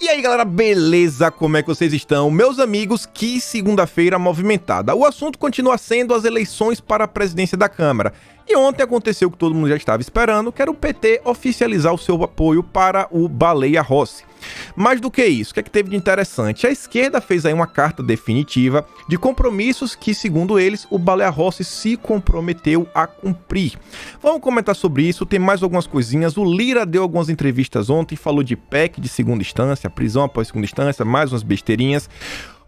E aí galera, beleza? Como é que vocês estão? Meus amigos, que segunda-feira movimentada. O assunto continua sendo as eleições para a presidência da Câmara. E ontem aconteceu o que todo mundo já estava esperando, que era o PT oficializar o seu apoio para o Baleia Rossi. Mais do que isso, o que é que teve de interessante? A esquerda fez aí uma carta definitiva de compromissos que, segundo eles, o Baleia Rossi se comprometeu a cumprir. Vamos comentar sobre isso, tem mais algumas coisinhas. O Lira deu algumas entrevistas ontem, falou de PEC de segunda instância, prisão após segunda instância, mais umas besteirinhas.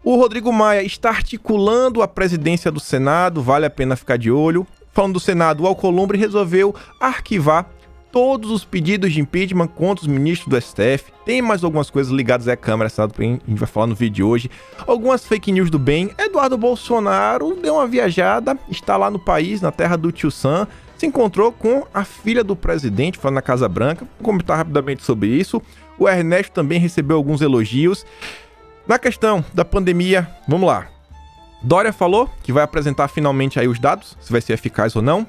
O Rodrigo Maia está articulando a presidência do Senado, vale a pena ficar de olho. Falando do Senado, o Alcolumbre resolveu arquivar todos os pedidos de impeachment contra os ministros do STF. Tem mais algumas coisas ligadas à Câmara, Senado, que a gente vai falar no vídeo de hoje. Algumas fake news do bem. Eduardo Bolsonaro deu uma viajada, está lá no país, na terra do tio Sam, se encontrou com a filha do presidente, falando na Casa Branca. Vou comentar rapidamente sobre isso. O Ernesto também recebeu alguns elogios. Na questão da pandemia, vamos lá. Dória falou que vai apresentar finalmente aí os dados, se vai ser eficaz ou não.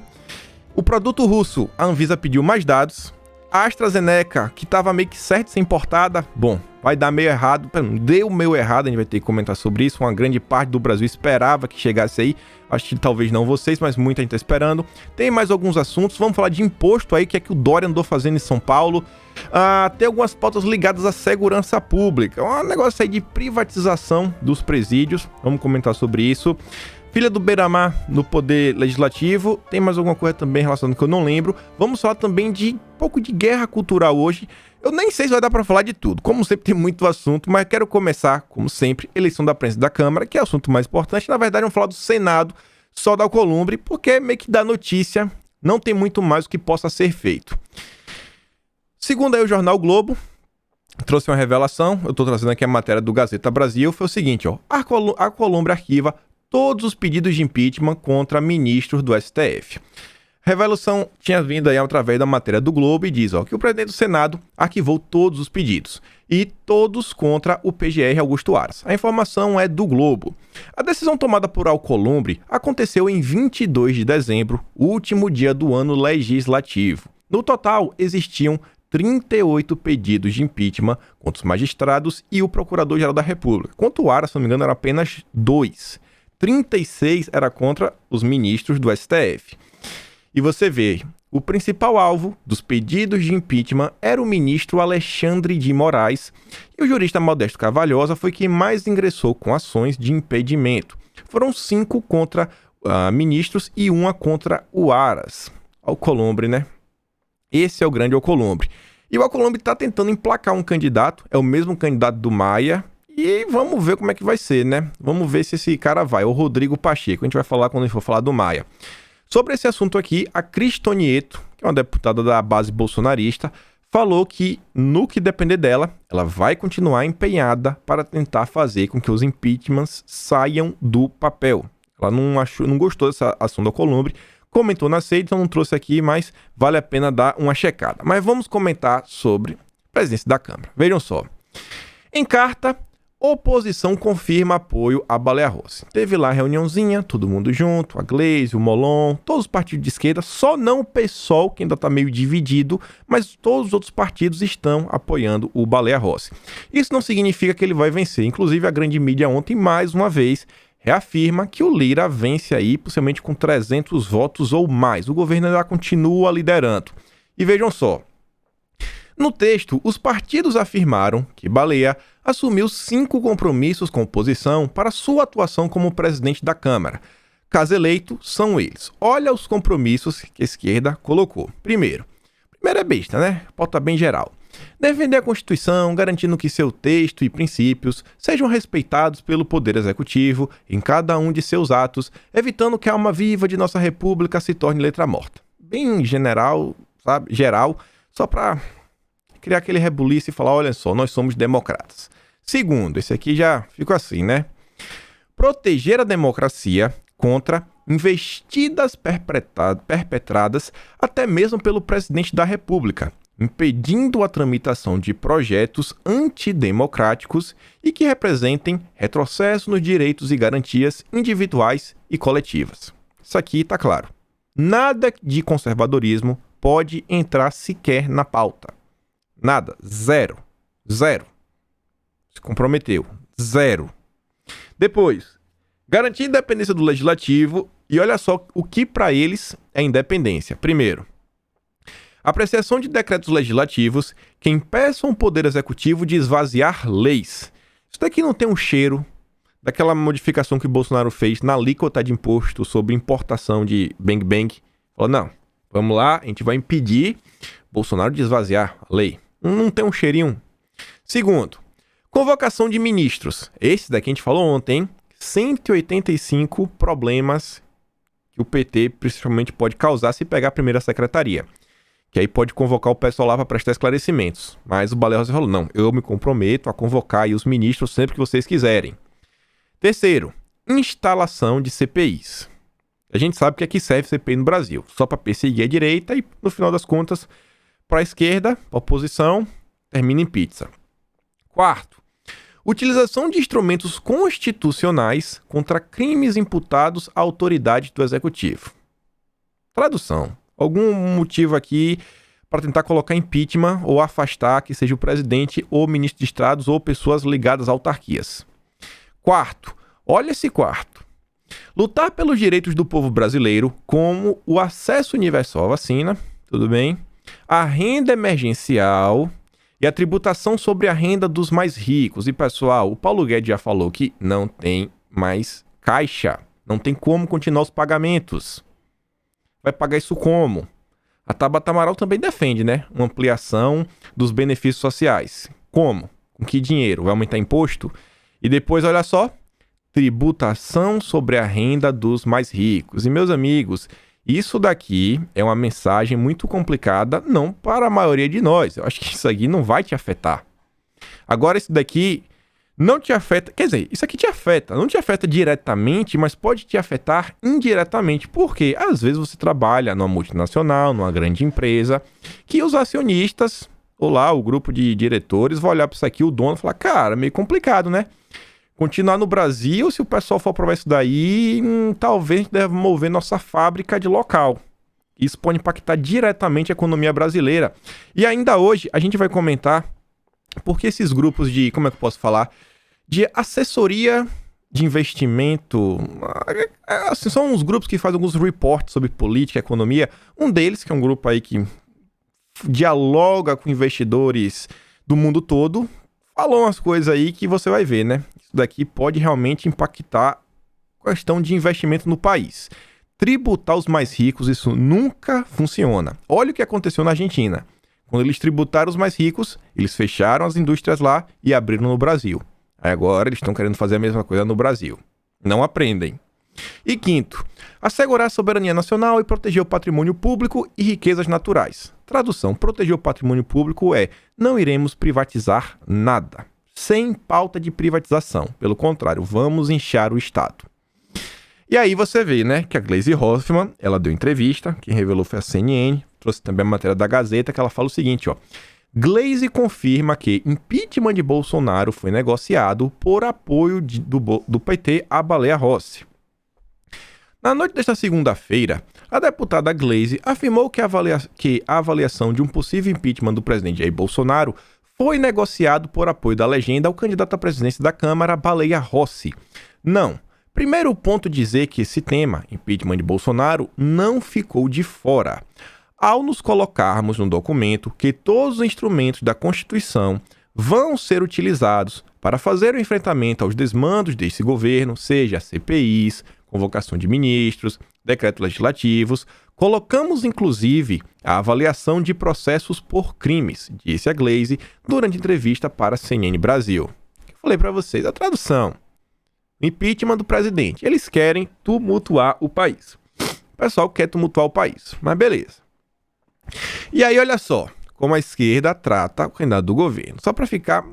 O produto russo, a Anvisa pediu mais dados. A AstraZeneca, que estava meio que certo de ser importada, bom, vai dar meio errado. Deu meio errado, a gente vai ter que comentar sobre isso. Uma grande parte do Brasil esperava que chegasse aí. Acho que talvez não vocês, mas muita gente está esperando. Tem mais alguns assuntos. Vamos falar de imposto aí, que é que o Dória andou fazendo em São Paulo. Tem algumas pautas ligadas à segurança pública. Um negócio aí de privatização dos presídios. Vamos comentar sobre isso. Filha do Beiramar no Poder Legislativo. Tem mais alguma coisa também relacionada que eu não lembro. Vamos falar também de um pouco de guerra cultural hoje. Eu nem sei se vai dar pra falar de tudo. Como sempre, tem muito assunto, mas quero começar, como sempre, eleição da presidência da Câmara, que é o assunto mais importante. Na verdade, vamos falar do Senado, só da Alcolumbre, porque meio que dá notícia, não tem muito mais o que possa ser feito. Segundo aí o jornal o Globo, trouxe uma revelação, eu tô trazendo aqui a matéria do Gazeta Brasil, foi o seguinte, ó, a Alcolumbre arquiva todos os pedidos de impeachment contra ministros do STF. A revelação tinha vindo aí através da matéria do Globo e diz que o presidente do Senado arquivou todos os pedidos, e todos contra o PGR Augusto Aras. A informação é do Globo. A decisão tomada por Alcolumbre aconteceu em 22 de dezembro, último dia do ano legislativo. No total, existiam 38 pedidos de impeachment contra os magistrados e o Procurador-Geral da República. Quanto o Aras, se não me engano, eram apenas 2. 36 era contra os ministros do STF. E você vê, o principal alvo dos pedidos de impeachment era o ministro Alexandre de Moraes, e o jurista Modesto Carvalhosa foi quem mais ingressou com ações de impedimento. Foram 5 contra ministros e 1 contra o Aras. Alcolumbre, né? Esse é o grande Alcolumbre. E o Alcolumbre está tentando emplacar um candidato, é o mesmo candidato do Maia, e vamos ver como é que vai ser, né? Vamos ver se esse cara vai, o Rodrigo Pacheco. A gente vai falar quando a gente for falar do Maia. Sobre esse assunto aqui, a Cris Tonieto, que é uma deputada da base bolsonarista, falou que, no que depender dela, ela vai continuar empenhada para tentar fazer com que os impeachments saiam do papel. Ela não gostou dessa ação do Alcolumbre, comentou na sede, então não trouxe aqui, mas vale a pena dar uma checada. Mas vamos comentar sobre a presidência da Câmara. Vejam só. Em carta, oposição confirma apoio a Baleia Rossi. Teve lá a reuniãozinha, todo mundo junto, a Gleisi, o Molon, todos os partidos de esquerda, só não o PSOL, que ainda está meio dividido, mas todos os outros partidos estão apoiando o Baleia Rossi. Isso não significa que ele vai vencer. Inclusive, a grande mídia ontem, mais uma vez, reafirma que o Lira vence aí, possivelmente com 300 votos ou mais. O governo ainda continua liderando. E vejam só, no texto, os partidos afirmaram que Baleia assumiu 5 compromissos com a oposição para sua atuação como presidente da Câmara. Caso eleito, são eles. Olha os compromissos que a esquerda colocou. Primeiro é besta, né? Pauta bem geral. Defender a Constituição, garantindo que seu texto e princípios sejam respeitados pelo Poder Executivo em cada um de seus atos, evitando que a alma viva de nossa República se torne letra morta. Bem general, sabe? Geral, só para criar aquele rebuliço e falar, olha só, nós somos democratas. Segundo, esse aqui já ficou assim, né? Proteger a democracia contra investidas perpetradas até mesmo pelo presidente da República, impedindo a tramitação de projetos antidemocráticos e que representem retrocesso nos direitos e garantias individuais e coletivas. Isso aqui está claro. Nada de conservadorismo pode entrar sequer na pauta. Nada. Zero. Se comprometeu. 0. Depois, garantir a independência do legislativo. E olha só o que para eles é independência. Primeiro, apreciação de decretos legislativos que impeçam o poder executivo de esvaziar leis. Isso daqui não tem um cheiro daquela modificação que o Bolsonaro fez na alíquota de imposto sobre importação de Bang Bang. Falou, não, vamos lá, a gente vai impedir Bolsonaro de esvaziar a lei. Não tem um cheirinho. Segundo, convocação de ministros. Esse daqui a gente falou ontem, hein? 185 problemas que o PT principalmente pode causar se pegar a primeira secretaria. Que aí pode convocar o pessoal lá para prestar esclarecimentos. Mas o Baleia Rossi falou, não, eu me comprometo a convocar aí os ministros sempre que vocês quiserem. Terceiro, instalação de CPIs. A gente sabe que aqui serve CPI no Brasil, só para perseguir a direita e, no final das contas, para a esquerda, a oposição, termina em pizza. Quarto, utilização de instrumentos constitucionais contra crimes imputados à autoridade do Executivo. Tradução. Algum motivo aqui para tentar colocar impeachment ou afastar que seja o presidente ou ministro de Estados ou pessoas ligadas a autarquias. Quarto, olha esse quarto. Lutar pelos direitos do povo brasileiro, como o acesso universal à vacina, tudo bem? A renda emergencial e a tributação sobre a renda dos mais ricos. E pessoal, o Paulo Guedes já falou que não tem mais caixa, não tem como continuar os pagamentos. Vai pagar isso como? A Tabata Amaral também defende, né? Uma ampliação dos benefícios sociais. Como? Com que dinheiro? Vai aumentar imposto? E depois, olha só, tributação sobre a renda dos mais ricos. E, meus amigos, isso daqui é uma mensagem muito complicada, não para a maioria de nós. Eu acho que isso aqui não vai te afetar. Agora, isso daqui não te afeta, quer dizer, isso aqui te afeta, não te afeta diretamente, mas pode te afetar indiretamente, porque às vezes você trabalha numa multinacional, numa grande empresa, que os acionistas, ou lá o grupo de diretores, vai olhar para isso aqui, o dono, e falar, cara, meio complicado, né? Continuar no Brasil, se o pessoal for aprovar isso daí, talvez deve mover nossa fábrica de local. Isso pode impactar diretamente a economia brasileira. E ainda hoje, a gente vai comentar porque esses grupos de, como é que eu posso falar, de assessoria de investimento, assim, são uns grupos que fazem alguns reports sobre política e economia. Um deles, que é um grupo aí que dialoga com investidores do mundo todo, falou umas coisas aí que você vai ver, né? Isso daqui pode realmente impactar a questão de investimento no país. Tributar os mais ricos, isso nunca funciona. Olha o que aconteceu na Argentina. Quando eles tributaram os mais ricos, eles fecharam as indústrias lá e abriram no Brasil. Aí agora eles estão querendo fazer a mesma coisa no Brasil. Não aprendem. E quinto, assegurar a soberania nacional e proteger o patrimônio público e riquezas naturais. Tradução, proteger o patrimônio público é: não iremos privatizar nada. Sem pauta de privatização. Pelo contrário, vamos inchar o Estado. E aí você vê, né, que a Gleisi Hoffmann, ela deu entrevista, quem revelou foi a CNN, trouxe também a matéria da Gazeta, que ela fala o seguinte, ó. Gleisi confirma que impeachment de Bolsonaro foi negociado por apoio do PT a Baleia Rossi. Na noite desta segunda-feira, a deputada Gleisi afirmou que a avaliação de um possível impeachment do presidente Jair Bolsonaro foi negociado por apoio da legenda ao candidato à presidência da Câmara, Baleia Rossi. Não. Primeiro ponto, dizer que esse tema, impeachment de Bolsonaro, não ficou de fora. Ao nos colocarmos no documento que todos os instrumentos da Constituição vão ser utilizados para fazer o enfrentamento aos desmandos desse governo, seja CPIs, convocação de ministros, decretos legislativos, colocamos inclusive a avaliação de processos por crimes, disse a Gleisi durante entrevista para a CNN Brasil. Eu falei para vocês, a tradução. Impeachment do presidente. Eles querem tumultuar o país. O pessoal quer tumultuar o país, mas beleza. E aí, olha só, como a esquerda trata o candidato do governo. Só para ficar,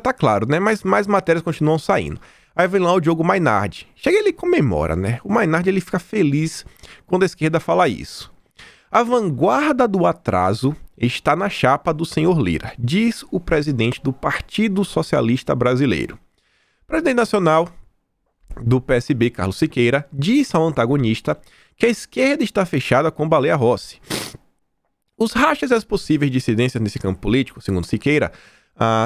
tá claro, né? Mas mais matérias continuam saindo. Aí vem lá o Diogo Mainardi. Chega ele e comemora, né? O Mainardi, ele fica feliz quando a esquerda fala isso. A vanguarda do atraso está na chapa do senhor Lira, diz o presidente do Partido Socialista Brasileiro. O presidente nacional do PSB, Carlos Siqueira, disse ao antagonista que a esquerda está fechada com Baleia Rossi. Os rachas e as possíveis dissidências nesse campo político, segundo Siqueira,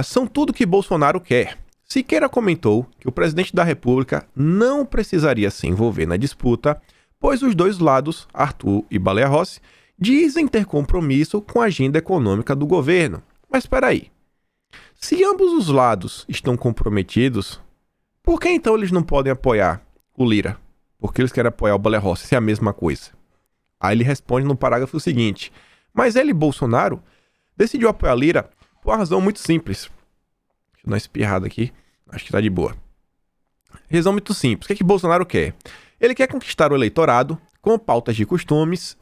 são tudo que Bolsonaro quer. Siqueira comentou que o presidente da República não precisaria se envolver na disputa, pois os dois lados, Arthur e Baleia Rossi, dizem ter compromisso com a agenda econômica do governo. Mas espera aí. Se ambos os lados estão comprometidos, por que então eles não podem apoiar o Lira? Porque eles querem apoiar o Baleia Rossi, se é a mesma coisa. Aí ele responde no parágrafo seguinte: mas ele, Bolsonaro, decidiu apoiar Lira por uma razão muito simples. Deixa eu dar uma espirrada aqui, acho que tá de boa. Razão muito simples. O que Bolsonaro quer? Ele quer conquistar o eleitorado com pautas de costumes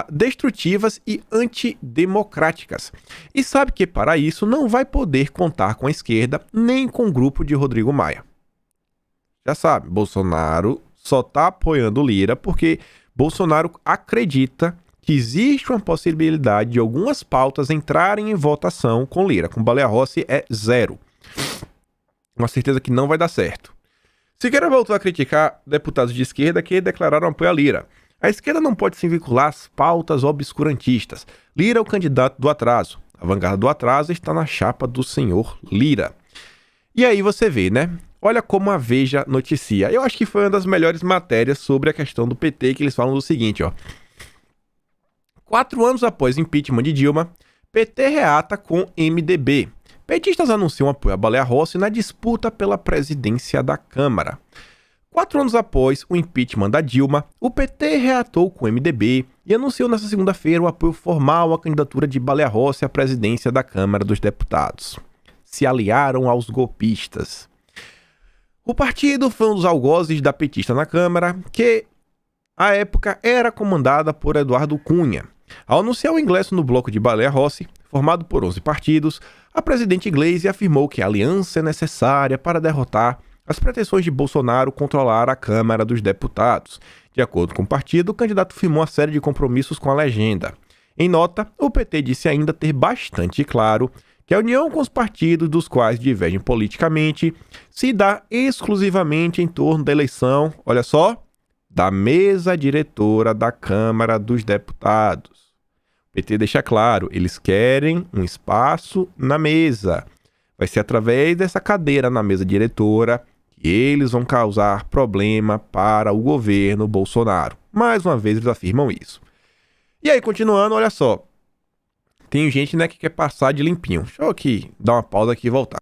destrutivas e antidemocráticas. E sabe que para isso não vai poder contar com a esquerda nem com o grupo de Rodrigo Maia. Já sabe, Bolsonaro só tá apoiando Lira porque Bolsonaro acredita que existe uma possibilidade de algumas pautas entrarem em votação com Lira. Com Baleia Rossi é zero. Uma certeza que não vai dar certo. Siqueira voltou a criticar deputados de esquerda que declararam apoio a Lira. A esquerda não pode se vincular às pautas obscurantistas. Lira é o candidato do atraso. A vanguarda do atraso está na chapa do senhor Lira. E aí você vê, né? Olha como a Veja noticia. Eu acho que foi uma das melhores matérias sobre a questão do PT, que eles falam do seguinte, ó. 4 anos após o impeachment de Dilma, PT reata com MDB. Petistas anunciam apoio a Baleia Rossi na disputa pela presidência da Câmara. 4 anos após o impeachment da Dilma, o PT reatou com o MDB e anunciou nesta segunda-feira o apoio formal à candidatura de Baleia Rossi à presidência da Câmara dos Deputados. Se aliaram aos golpistas. O partido foi um dos algozes da petista na Câmara, que, à época, era comandada por Eduardo Cunha. Ao anunciar o ingresso no bloco de Baleia Rossi, formado por 11 partidos, a presidente Gleisi afirmou que a aliança é necessária para derrotar as pretensões de Bolsonaro controlar a Câmara dos Deputados. De acordo com o partido, o candidato firmou uma série de compromissos com a legenda. Em nota, o PT disse ainda ter bastante claro que a união com os partidos dos quais divergem politicamente se dá exclusivamente em torno da eleição, olha só, da mesa diretora da Câmara dos Deputados. O PT deixa claro, eles querem um espaço na mesa. Vai ser através dessa cadeira na mesa diretora que eles vão causar problema para o governo Bolsonaro. Mais uma vez eles afirmam isso. E aí, continuando, olha só. Tem gente, né, que quer passar de limpinho. Deixa eu aqui dar uma pausa aqui e voltar.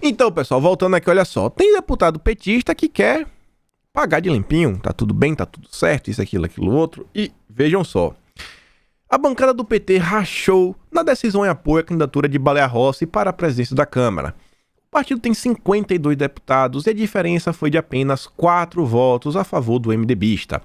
Então, pessoal, voltando aqui, olha só. Tem deputado petista que quer pagar de limpinho. Tá tudo bem, tá tudo certo, isso, aquilo, outro. E vejam só. A bancada do PT rachou na decisão em apoio à candidatura de Baleia Rossi para a presidência da Câmara. O partido tem 52 deputados e a diferença foi de apenas 4 votos a favor do MDBista.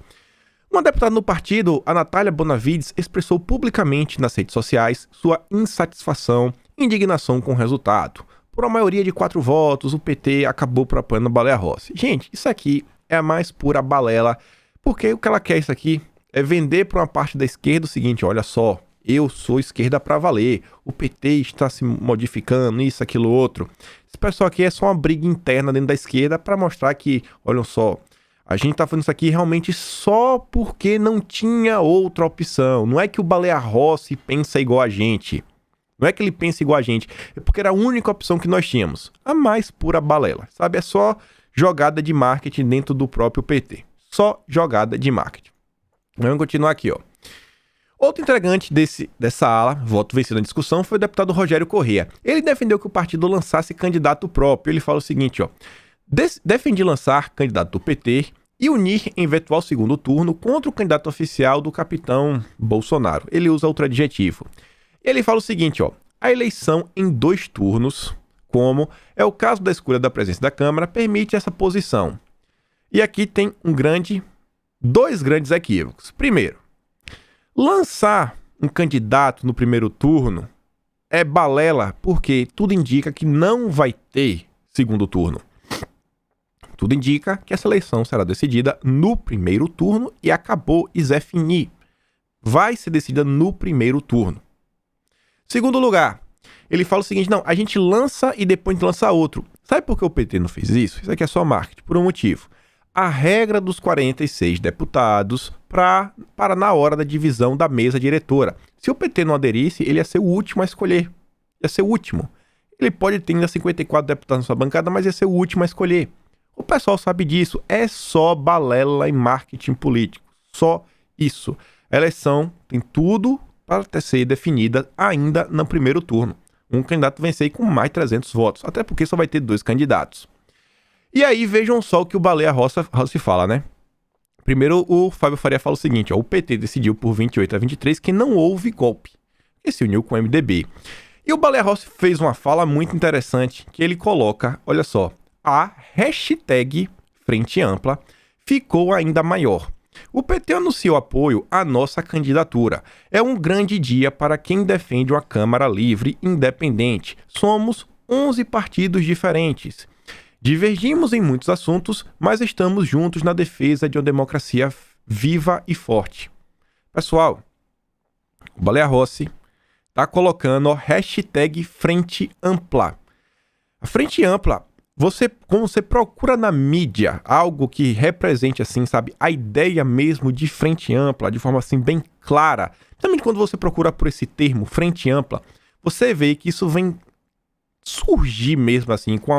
Uma deputada no partido, a Natália Bonavides, expressou publicamente nas redes sociais sua insatisfação e indignação com o resultado. Por uma maioria de 4 votos, o PT acabou apoiando a Baleia Rossi. Gente, isso aqui é a mais pura balela, porque o que ela quer isso aqui é vender para uma parte da esquerda o seguinte, olha só, eu sou esquerda para valer, o PT está se modificando, isso, aquilo, outro. Esse pessoal aqui é só uma briga interna dentro da esquerda para mostrar que, olha só, a gente tá fazendo isso aqui realmente só porque não tinha outra opção. Não é que o Baleia Rossi pensa igual a gente. Não é que ele pensa igual a gente. É porque era a única opção que nós tínhamos. A mais pura balela, sabe? É só jogada de marketing dentro do próprio PT. Só jogada de marketing. Vamos continuar aqui, ó. Outro integrante dessa ala, voto vencido na discussão, foi o deputado Rogério Corrêa. Ele defendeu que o partido lançasse candidato próprio. Ele fala o seguinte, ó. Defendi lançar candidato do PT e unir em eventual segundo turno contra o candidato oficial do capitão Bolsonaro. Ele usa outro adjetivo. Ele fala o seguinte, ó. A eleição em 2 turnos, como é o caso da escolha da presidência da Câmara, permite essa posição. E aqui tem 2 grandes equívocos. Primeiro, lançar um candidato no primeiro turno é balela porque tudo indica que não vai ter segundo turno. Tudo indica que essa eleição será decidida no primeiro turno e acabou e Zé fini. Vai ser decidida no primeiro turno. Segundo lugar, ele fala o seguinte, não, a gente lança e depois a gente lança outro. Sabe por que o PT não fez isso? Isso aqui é só marketing, por um motivo. A regra dos 46 deputados para na hora da divisão da mesa diretora. Se o PT não aderisse, ele ia ser o último a escolher. Ia ser o último. Ele pode ter ainda 54 deputados na sua bancada, mas ia ser o último a escolher. O pessoal sabe disso. É só balela e marketing político. Só isso. A eleição tem tudo para ser definida ainda no primeiro turno. Um candidato vencer com mais de 300 votos. Até porque só vai ter 2 candidatos. E aí vejam só o que o Baleia Rossi fala, né? Primeiro, o Fábio Faria fala o seguinte, ó, o PT decidiu por 28-23 que não houve golpe. E se uniu com o MDB. E o Baleia Rossi fez uma fala muito interessante, que ele coloca, olha só, a hashtag Frente Ampla ficou ainda maior. O PT anunciou apoio à nossa candidatura. É um grande dia para quem defende uma Câmara livre e independente. Somos 11 partidos diferentes. Divergimos em muitos assuntos, mas estamos juntos na defesa de uma democracia viva e forte. Pessoal, o Baleia Rossi está colocando a hashtag Frente Ampla. A Frente Ampla, quando você procura na mídia algo que represente, assim, sabe, a ideia mesmo de Frente Ampla, de forma, assim, bem clara, também quando você procura por esse termo, Frente Ampla, você vê que isso vem surgir mesmo assim com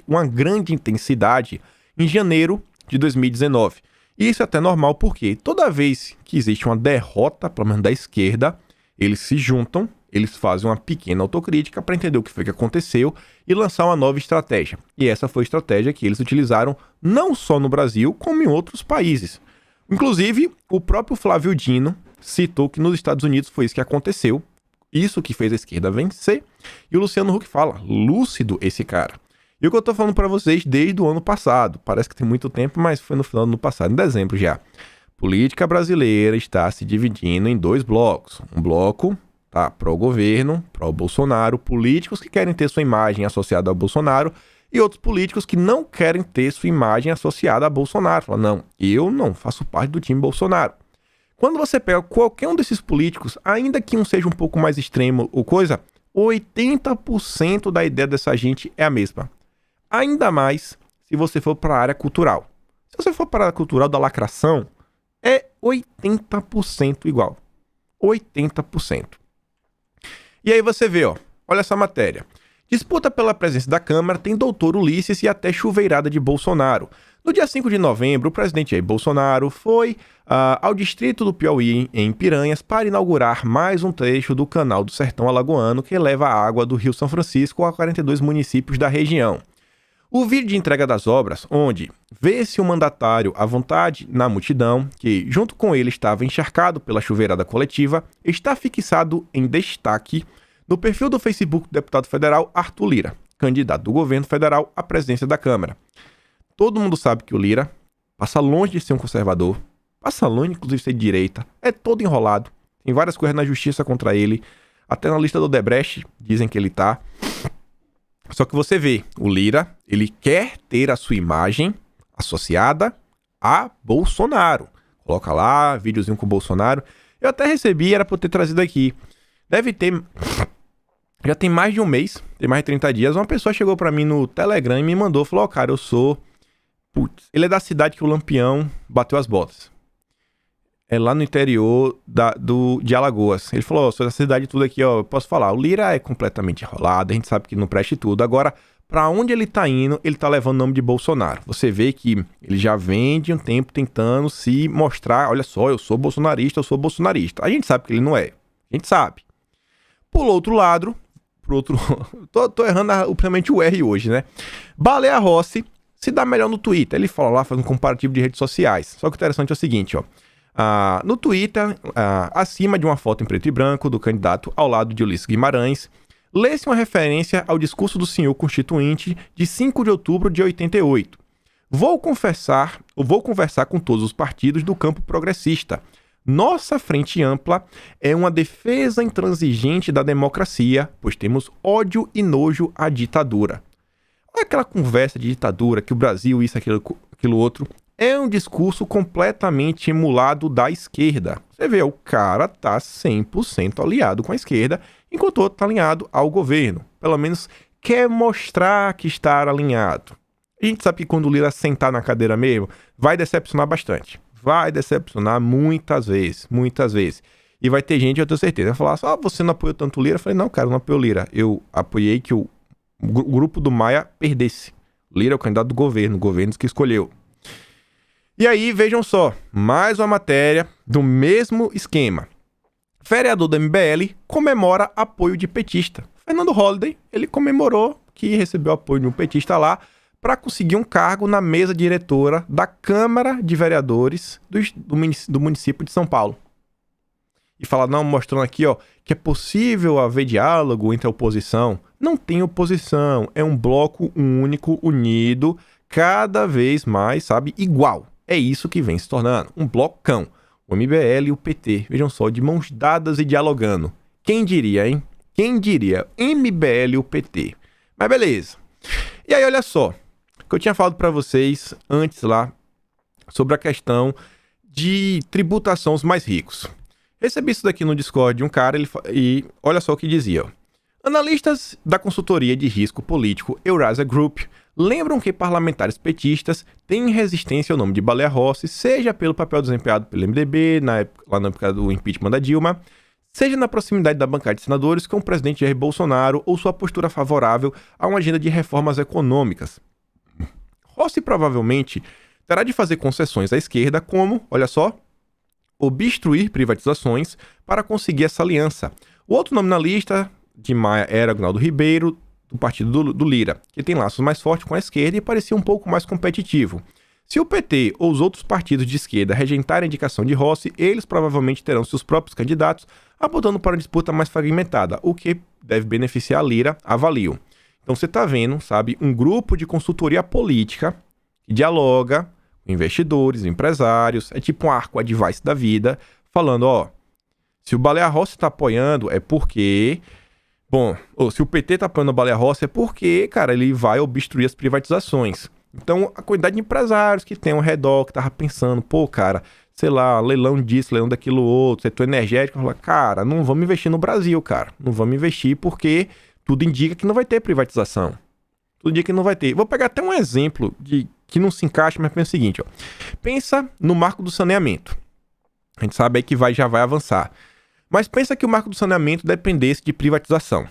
uma grande intensidade em janeiro de 2019. E isso é até normal porque toda vez que existe uma derrota, pelo menos da esquerda, eles se juntam, eles fazem uma pequena autocrítica para entender o que foi que aconteceu e lançar uma nova estratégia. E essa foi a estratégia que eles utilizaram não só no Brasil, como em outros países. Inclusive, o próprio Flávio Dino citou que nos Estados Unidos foi isso que aconteceu. Isso que fez a esquerda vencer. E o Luciano Huck fala, lúcido esse cara. E o que eu tô falando para vocês desde o ano passado. Parece que tem muito tempo, mas foi no final do ano passado, em dezembro já. Política brasileira está se dividindo em 2 blocos. Um bloco, tá, pró-governo, pró-Bolsonaro, políticos que querem ter sua imagem associada ao Bolsonaro e outros políticos que não querem ter sua imagem associada a Bolsonaro. Fala, não, eu não faço parte do time Bolsonaro. Quando você pega qualquer um desses políticos, ainda que um seja um pouco mais extremo ou coisa, 80% da ideia dessa gente é a mesma. Ainda mais se você for para a área cultural. Se você for para a área cultural da lacração, é 80% igual. 80%. E aí você vê, ó, olha essa matéria. Disputa pela presidência da Câmara tem doutor Ulisses e até chuveirada de Bolsonaro. No dia 5 de novembro, o presidente Jair Bolsonaro foi ao distrito do Piauí, em Piranhas, para inaugurar mais um trecho do Canal do Sertão Alagoano que leva a água do Rio São Francisco a 42 municípios da região. O vídeo de entrega das obras, onde vê-se o mandatário à vontade na multidão, que junto com ele estava encharcado pela chuveirada coletiva, está fixado em destaque no perfil do Facebook do deputado federal Arthur Lira, candidato do governo federal à presidência da Câmara. Todo mundo sabe que o Lira passa longe de ser um conservador, passa longe, inclusive, de ser de direita, é todo enrolado, tem várias coisas na justiça contra ele, até na lista do Odebrecht dizem que ele tá. Só que você vê, o Lira, ele quer ter a sua imagem associada a Bolsonaro. Coloca lá, videozinho com o Bolsonaro. Eu até recebi, era pra eu ter trazido aqui. Deve ter... Já tem mais de um mês, tem mais de 30 dias, uma pessoa chegou pra mim no Telegram e me mandou, falou, cara, eu sou... Putz, ele é da cidade que o Lampião bateu as botas. É lá no interior de Alagoas. Ele falou, sou da cidade tudo aqui, ó, eu posso falar. O Lira é completamente enrolado, a gente sabe que não presta tudo. Agora, pra onde ele tá indo, ele tá levando o nome de Bolsonaro. Você vê que ele já vem de um tempo tentando se mostrar, olha só, eu sou bolsonarista. A gente sabe que ele não é. A gente sabe. Por outro lado, tô errando principalmente o R hoje, né? Baleia Rossi se dá melhor no Twitter. Ele fala lá, faz um comparativo de redes sociais. Só que o interessante é o seguinte, ó. No Twitter, acima de uma foto em preto e branco do candidato ao lado de Ulisses Guimarães, lê-se uma referência ao discurso do senhor constituinte de 5 de outubro de 88. Vou conversar com todos os partidos do campo progressista. Nossa frente ampla é uma defesa intransigente da democracia, pois temos ódio e nojo à ditadura. Olha aquela conversa de ditadura, que o Brasil, isso, aquilo outro. É um discurso completamente emulado da esquerda. Você vê, o cara tá 100% aliado com a esquerda, enquanto o outro tá alinhado ao governo. Pelo menos quer mostrar que está alinhado. A gente sabe que quando o Lira sentar na cadeira mesmo, vai decepcionar bastante. Vai decepcionar muitas vezes. E vai ter gente, eu tenho certeza, vai falar assim, você não apoiou tanto o Lira? Eu falei, não, cara, eu não apoio o Lira. Eu apoiei que o o grupo do Maia perdesse. Lira é o candidato do governo, o governo que escolheu. E aí, vejam só, mais uma matéria do mesmo esquema. Vereador do MBL comemora apoio de petista. Fernando Holliday, ele comemorou que recebeu apoio de um petista lá para conseguir um cargo na mesa diretora da Câmara de Vereadores do município de São Paulo. E fala, não, mostrando aqui, ó, que é possível haver diálogo entre a oposição. Não tem oposição, é um bloco único, unido, cada vez mais, sabe, igual. É isso que vem se tornando, um blocão. O MBL e o PT, vejam só, de mãos dadas e dialogando. Quem diria, hein? Quem diria? MBL e o PT. Mas beleza. E aí, olha só, que eu tinha falado para vocês antes lá sobre a questão de tributação aos mais ricos. Recebi isso daqui no Discord de um cara e olha só o que dizia. Ó. Analistas da consultoria de risco político Eurasia Group lembram que parlamentares petistas têm resistência ao nome de Baleia Rossi, seja pelo papel desempenhado pelo MDB, lá na época do impeachment da Dilma, seja na proximidade da bancada de senadores com o presidente Jair Bolsonaro ou sua postura favorável a uma agenda de reformas econômicas. Rossi provavelmente terá de fazer concessões à esquerda como, olha só, obstruir privatizações para conseguir essa aliança. O outro nome na lista de Maia era Aguinaldo Ribeiro, do partido do Lira, que tem laços mais fortes com a esquerda e parecia um pouco mais competitivo. Se o PT ou os outros partidos de esquerda rejeitarem a indicação de Rossi, eles provavelmente terão seus próprios candidatos apontando para uma disputa mais fragmentada, o que deve beneficiar a Lira, avalio. Então você está vendo, sabe, um grupo de consultoria política que dialoga com investidores, empresários, é tipo um arco advice da vida, falando, ó, se o Baleia Rossi está apoiando é porque... Bom, se o PT tá apoiando o Baleia Rossi é porque, cara, ele vai obstruir as privatizações. Então, a quantidade de empresários que tem ao redor, que tava pensando, pô, cara, sei lá, leilão disso, leilão daquilo outro, setor energético, fala, cara, não vamos investir no Brasil, cara. Não vamos investir porque tudo indica que não vai ter privatização. Tudo indica que não vai ter. Vou pegar até um exemplo de que não se encaixa, mas pensa o seguinte, ó. Pensa no marco do saneamento. A gente sabe aí que já vai avançar. Mas pensa que o marco do saneamento dependesse de privatização.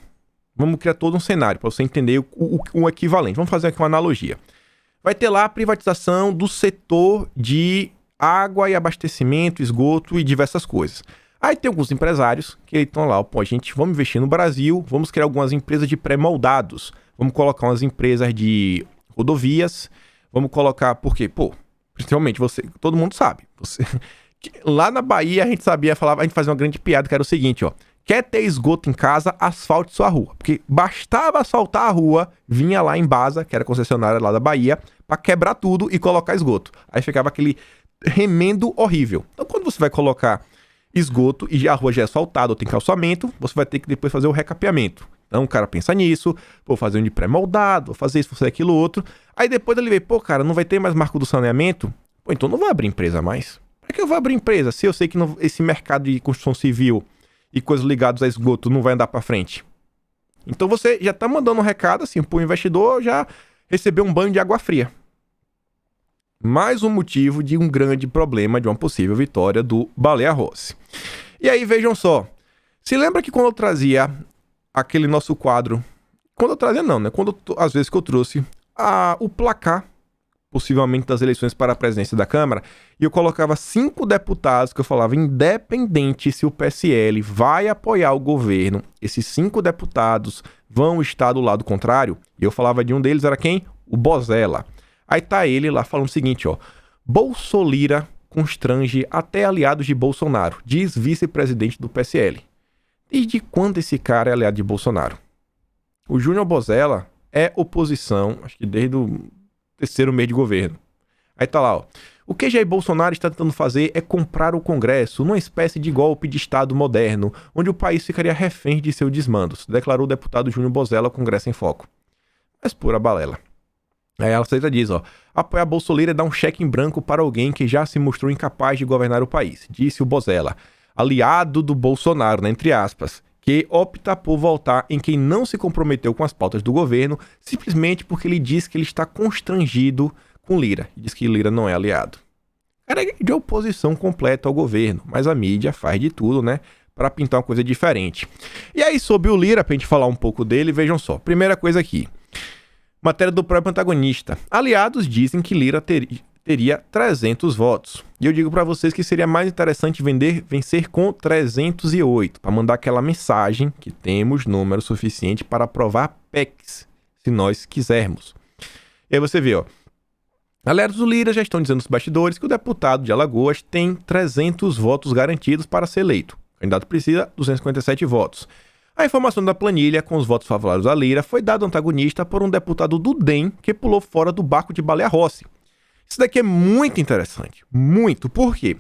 Vamos criar todo um cenário para você entender o equivalente. Vamos fazer aqui uma analogia. Vai ter lá a privatização do setor de água e abastecimento, esgoto e diversas coisas. Aí tem alguns empresários que estão lá, pô, gente, vamos investir no Brasil, vamos criar algumas empresas de pré-moldados, vamos colocar umas empresas de rodovias, vamos colocar, porque, pô, principalmente você, todo mundo sabe, você... Lá na Bahia a gente fazia uma grande piada que era o seguinte, ó. Quer ter esgoto em casa, asfalte sua rua. Porque bastava asfaltar a rua, vinha lá em Baza, que era a concessionária lá da Bahia, pra quebrar tudo e colocar esgoto. Aí ficava aquele remendo horrível. Então quando você vai colocar esgoto e a rua já é asfaltada ou tem calçamento, você vai ter que depois fazer o recapeamento. Então o cara pensa nisso, vou fazer um de pré-moldado, vou fazer isso, vou fazer aquilo outro. Aí depois ele vê, pô, cara, não vai ter mais marco do saneamento? Pô, então não vou abrir empresa mais. Para que eu vou abrir empresa se eu sei que esse mercado de construção civil e coisas ligadas a esgoto não vai andar para frente? Então você já está mandando um recado assim para o investidor já receber um banho de água fria. Mais um motivo de um grande problema de uma possível vitória do Baleia Rossi. E aí vejam só, se lembra que quando eu trazia aquele nosso quadro, quando eu trazia não, né? Às vezes que eu trouxe o placar possivelmente das eleições para a presidência da Câmara, e eu colocava 5 deputados que eu falava, independente se o PSL vai apoiar o governo, esses 5 deputados vão estar do lado contrário, e eu falava de um deles, era quem? O Bozella. Aí tá ele lá falando o seguinte, ó, Bolsolira constrange até aliados de Bolsonaro, diz vice-presidente do PSL. Desde quando esse cara é aliado de Bolsonaro? O Júnior Bozella é oposição, acho que desde o 3º mês de governo. Aí tá lá, ó. O que Jair Bolsonaro está tentando fazer é comprar o Congresso numa espécie de golpe de Estado moderno, onde o país ficaria refém de seus desmandos, declarou o deputado Júnior Bozella ao Congresso em Foco. Mas pura balela. Aí ela diz, ó, apoiar Bolsonaro é dar um cheque em branco para alguém que já se mostrou incapaz de governar o país, disse o Bozella, aliado do Bolsonaro, né, entre aspas, que opta por votar em quem não se comprometeu com as pautas do governo, simplesmente porque ele diz que ele está constrangido com Lira, e diz que Lira não é aliado. Cara, é de oposição completa ao governo, mas a mídia faz de tudo, né, para pintar uma coisa diferente. E aí, sobre o Lira, pra gente falar um pouco dele, vejam só, primeira coisa aqui, Matéria do próprio antagonista. Aliados dizem que Lira teria 300 votos. E eu digo para vocês que seria mais interessante vencer com 308, para mandar aquela mensagem que temos número suficiente para aprovar PECs, se nós quisermos. E aí você vê, ó. Aliados do Lira já estão dizendo nos bastidores que o deputado de Alagoas tem 300 votos garantidos para ser eleito. O candidato precisa de 257 votos. A informação da planilha com os votos favoráveis a Lira foi dada ao antagonista por um deputado do DEM que pulou fora do barco de Baleia Rossi. Isso daqui é muito interessante. Muito. Por quê?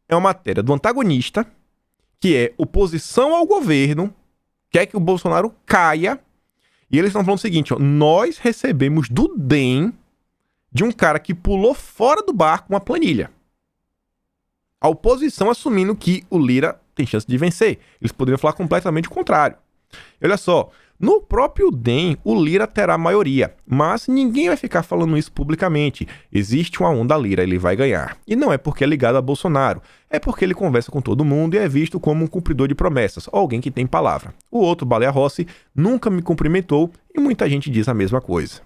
É uma matéria do antagonista, que é oposição ao governo, quer que o Bolsonaro caia. E eles estão falando o seguinte, ó, nós recebemos do DEM de um cara que pulou fora do barco uma planilha. A oposição assumindo que o Lira tem chance de vencer. Eles poderiam falar completamente o contrário. E olha só, no próprio DEM, o Lira terá maioria, mas ninguém vai ficar falando isso publicamente. Existe uma onda Lira, ele vai ganhar. E não é porque é ligado a Bolsonaro, é porque ele conversa com todo mundo e é visto como um cumpridor de promessas, alguém que tem palavra. O outro, Baleia Rossi, nunca me cumprimentou e muita gente diz a mesma coisa.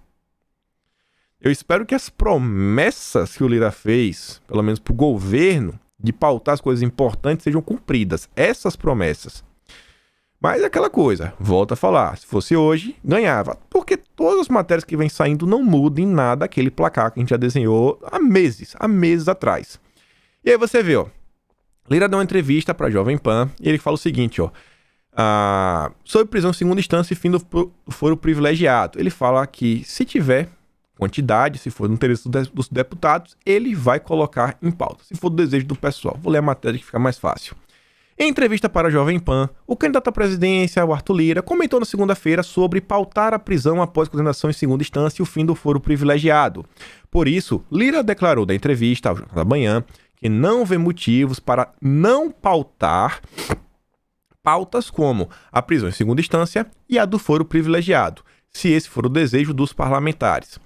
Eu espero que as promessas que o Lira fez, pelo menos para o governo, de pautar as coisas importantes sejam cumpridas. Essas promessas. Mas é aquela coisa, volto a falar, se fosse hoje, ganhava. Porque todas as matérias que vêm saindo não mudam em nada aquele placar que a gente já desenhou há meses atrás. E aí você vê, ó, Lira deu uma entrevista para a Jovem Pan e ele fala o seguinte, ó, sobre prisão em segunda instância e fim do foro privilegiado. Ele fala que se tiver quantidade, se for no interesse dos deputados, ele vai colocar em pauta. Se for do desejo do pessoal. Vou ler a matéria que fica mais fácil. Em entrevista para a Jovem Pan, o candidato à presidência, o Arthur Lira, comentou na segunda-feira sobre pautar a prisão após condenação em segunda instância e o fim do foro privilegiado. Por isso, Lira declarou na entrevista ao Jornal da Manhã que não vê motivos para não pautar pautas como a prisão em segunda instância e a do foro privilegiado, se esse for o desejo dos parlamentares.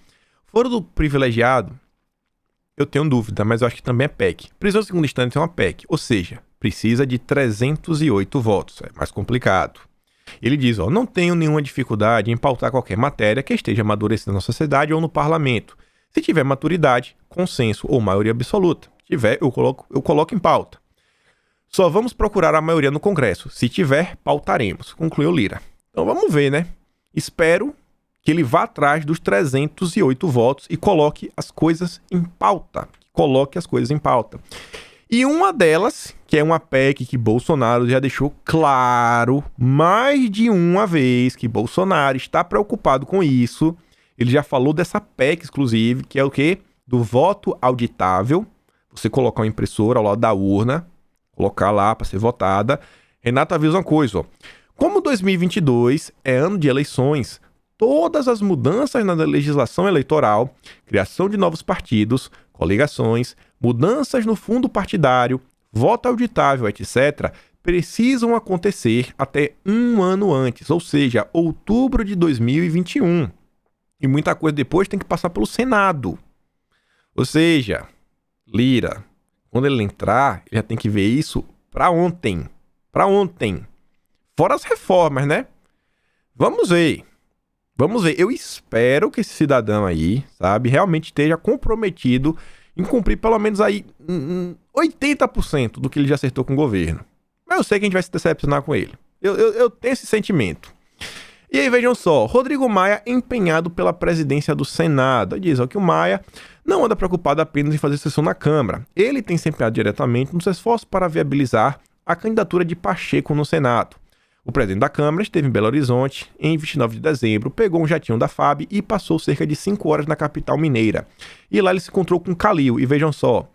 Foro do privilegiado, eu tenho dúvida, mas eu acho que também é PEC. Prisão em segunda instância é uma PEC, ou seja, precisa de 308 votos, é mais complicado. Ele diz, ó, não tenho nenhuma dificuldade em pautar qualquer matéria que esteja amadurecida na sociedade ou no parlamento. Se tiver maturidade, consenso ou maioria absoluta, tiver, eu coloco em pauta. Só vamos procurar a maioria no Congresso. Se tiver, pautaremos, concluiu Lira. Então vamos ver, né? Espero que ele vá atrás dos 308 votos e coloque as coisas em pauta. E uma delas, que é uma PEC que Bolsonaro já deixou claro mais de uma vez que Bolsonaro está preocupado com isso. Ele já falou dessa PEC, inclusive, que é o quê? Do voto auditável. Você colocar uma impressora ao lado da urna, colocar lá para ser votada. Renato avisa uma coisa, ó. Como 2022 é ano de eleições, todas as mudanças na legislação eleitoral, criação de novos partidos, coligações, mudanças no fundo partidário, voto auditável, etc., precisam acontecer até um ano antes, ou seja, outubro de 2021. E muita coisa depois tem que passar pelo Senado. Ou seja, Lira, quando ele entrar, ele já tem que ver isso para ontem. Fora as reformas, né? Vamos ver. Eu espero que esse cidadão aí, sabe, realmente esteja comprometido em cumprir pelo menos aí 80% do que ele já acertou com o governo. Mas eu sei que a gente vai se decepcionar com ele. Eu tenho esse sentimento. E aí, vejam só, Rodrigo Maia empenhado pela presidência do Senado. Diz que o Maia não anda preocupado apenas em fazer sessão na Câmara. Ele tem se empenhado diretamente nos esforços para viabilizar a candidatura de Pacheco no Senado. O presidente da Câmara esteve em Belo Horizonte em 29 de dezembro, pegou um jatinho da FAB e passou cerca de 5 horas na capital mineira. E lá ele se encontrou com Calil. E vejam só,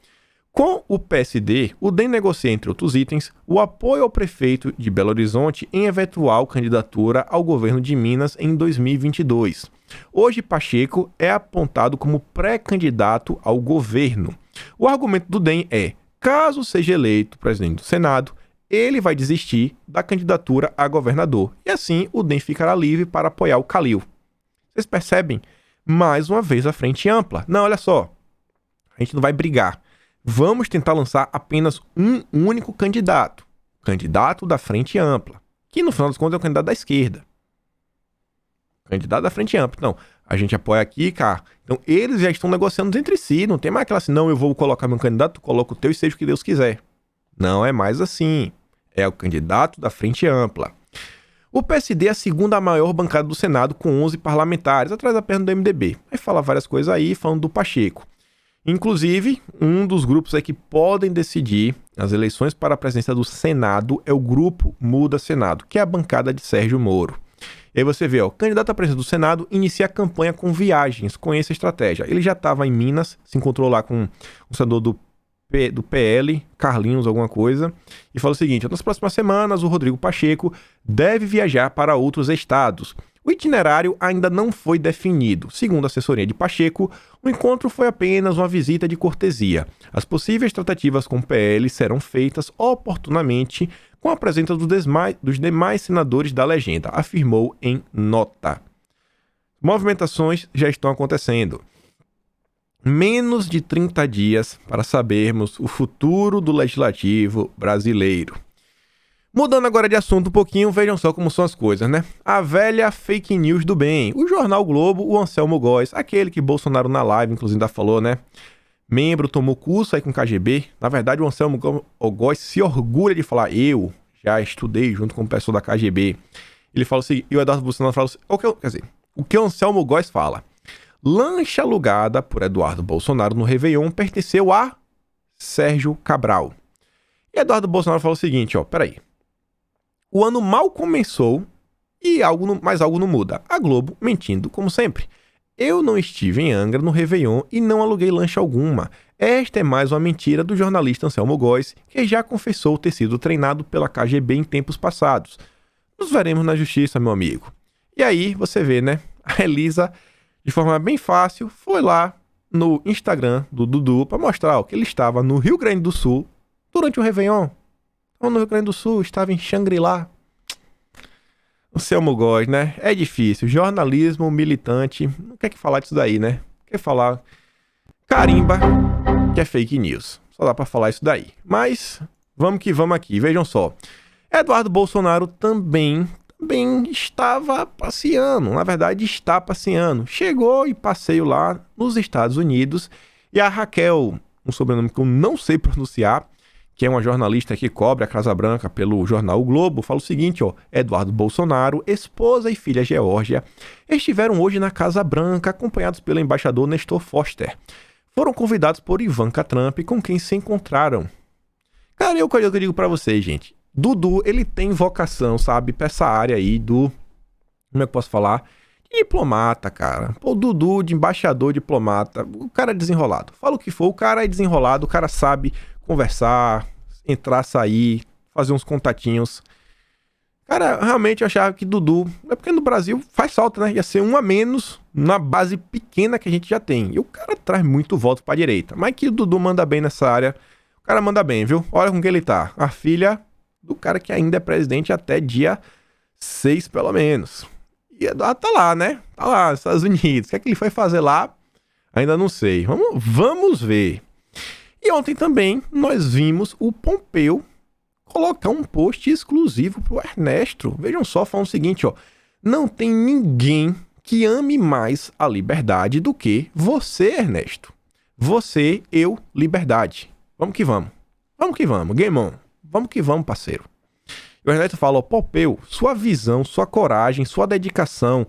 com o PSD, o DEM negocia, entre outros itens, o apoio ao prefeito de Belo Horizonte em eventual candidatura ao governo de Minas em 2022. Hoje, Pacheco é apontado como pré-candidato ao governo. O argumento do DEM é, caso seja eleito presidente do Senado, ele vai desistir da candidatura a governador. E assim, o DEM ficará livre para apoiar o Calil. Vocês percebem? Mais uma vez a frente ampla. Não, olha só. A gente não vai brigar. Vamos tentar lançar apenas um único candidato. Candidato da frente ampla. Que no final das contas é o candidato da esquerda. Candidato da frente ampla. Não. A gente apoia aqui, cara. Então, eles já estão negociando entre si. Não tem mais aquela assim, não, eu vou colocar meu candidato, tu coloca o teu e seja o que Deus quiser. Não é mais assim. É o candidato da Frente Ampla. O PSD é a segunda maior bancada do Senado, com 11 parlamentares, atrás da perna do MDB. Aí fala várias coisas aí, falando do Pacheco. Inclusive, um dos grupos que podem decidir as eleições para a presidência do Senado é o Grupo Muda Senado, que é a bancada de Sérgio Moro. E aí você vê, o candidato à presidência do Senado inicia a campanha com viagens, conhece a estratégia. Ele já estava em Minas, se encontrou lá com o senador do PL, Carlinhos, alguma coisa, e falou o seguinte: nas próximas semanas o Rodrigo Pacheco deve viajar para outros estados. O itinerário ainda não foi definido. Segundo a assessoria de Pacheco, o encontro foi apenas uma visita de cortesia. As possíveis tratativas com o PL serão feitas oportunamente com a presença dos demais senadores da legenda, afirmou em nota. Movimentações já estão acontecendo. Menos de 30 dias para sabermos o futuro do legislativo brasileiro. Mudando agora de assunto um pouquinho, vejam só como são as coisas, né? A velha fake news do bem. O Jornal Globo, o Anselmo Góes, aquele que Bolsonaro na live, inclusive, ainda falou, né? Membro, tomou curso aí com o KGB. Na verdade, o Anselmo Góes se orgulha de falar: eu já estudei junto com o pessoal da KGB. Ele fala o seguinte, e o Eduardo Bolsonaro fala o que o Anselmo Góes fala. Lancha alugada por Eduardo Bolsonaro no Réveillon pertenceu a Sérgio Cabral. E Eduardo Bolsonaro fala o seguinte, peraí. O ano mal começou e mais algo não muda. A Globo mentindo, como sempre. Eu não estive em Angra no Réveillon e não aluguei lancha alguma. Esta é mais uma mentira do jornalista Anselmo Góes, que já confessou ter sido treinado pela KGB em tempos passados. Nos veremos na justiça, meu amigo. E aí, você vê, né? A Elisa, de forma bem fácil, foi lá no Instagram do Dudu para mostrar que ele estava no Rio Grande do Sul durante o Réveillon. Estava no Rio Grande do Sul, estava em Xangri-Lá. O Anselmo Góes, né? É difícil. Jornalismo militante, não quer que falar disso daí, né? Quer falar carimba, que é fake news. Só dá para falar isso daí. Mas vamos que vamos aqui. Vejam só. Eduardo Bolsonaro também estava passeando, na verdade está passeando. Chegou e passeio lá nos Estados Unidos e a Raquel, um sobrenome que eu não sei pronunciar, que é uma jornalista que cobre a Casa Branca pelo jornal O Globo, fala o seguinte, Eduardo Bolsonaro, esposa e filha Geórgia, estiveram hoje na Casa Branca acompanhados pelo embaixador Nestor Foster. Foram convidados por Ivanka Trump, com quem se encontraram. Cara, eu digo pra vocês, gente, Dudu, ele tem vocação, sabe, pra essa área aí do... Como é que eu posso falar? De diplomata, cara. Pô, Dudu, de embaixador, diplomata. O cara é desenrolado. Fala o que for, o cara é desenrolado, o cara sabe conversar, entrar, sair, fazer uns contatinhos. Cara, realmente eu achava que Dudu... É porque no Brasil faz falta, né? Ia ser um a menos na base pequena que a gente já tem. E o cara traz muito voto pra direita. Mas que o Dudu manda bem nessa área. O cara manda bem, viu? Olha com que ele tá. A filha... do cara que ainda é presidente até dia 6, pelo menos. E Eduardo tá lá, né? Tá lá, nos Estados Unidos. O que é que ele foi fazer lá? Ainda não sei. Vamos ver. E ontem também nós vimos o Pompeu colocar um post exclusivo pro Ernesto. Vejam só, falando o seguinte, não tem ninguém que ame mais a liberdade do que você, Ernesto. Você, eu, liberdade. Vamos que vamos. Vamos que vamos. Game on. Vamos que vamos, parceiro. E o Ernesto fala, Pompeu, sua visão, sua coragem, sua dedicação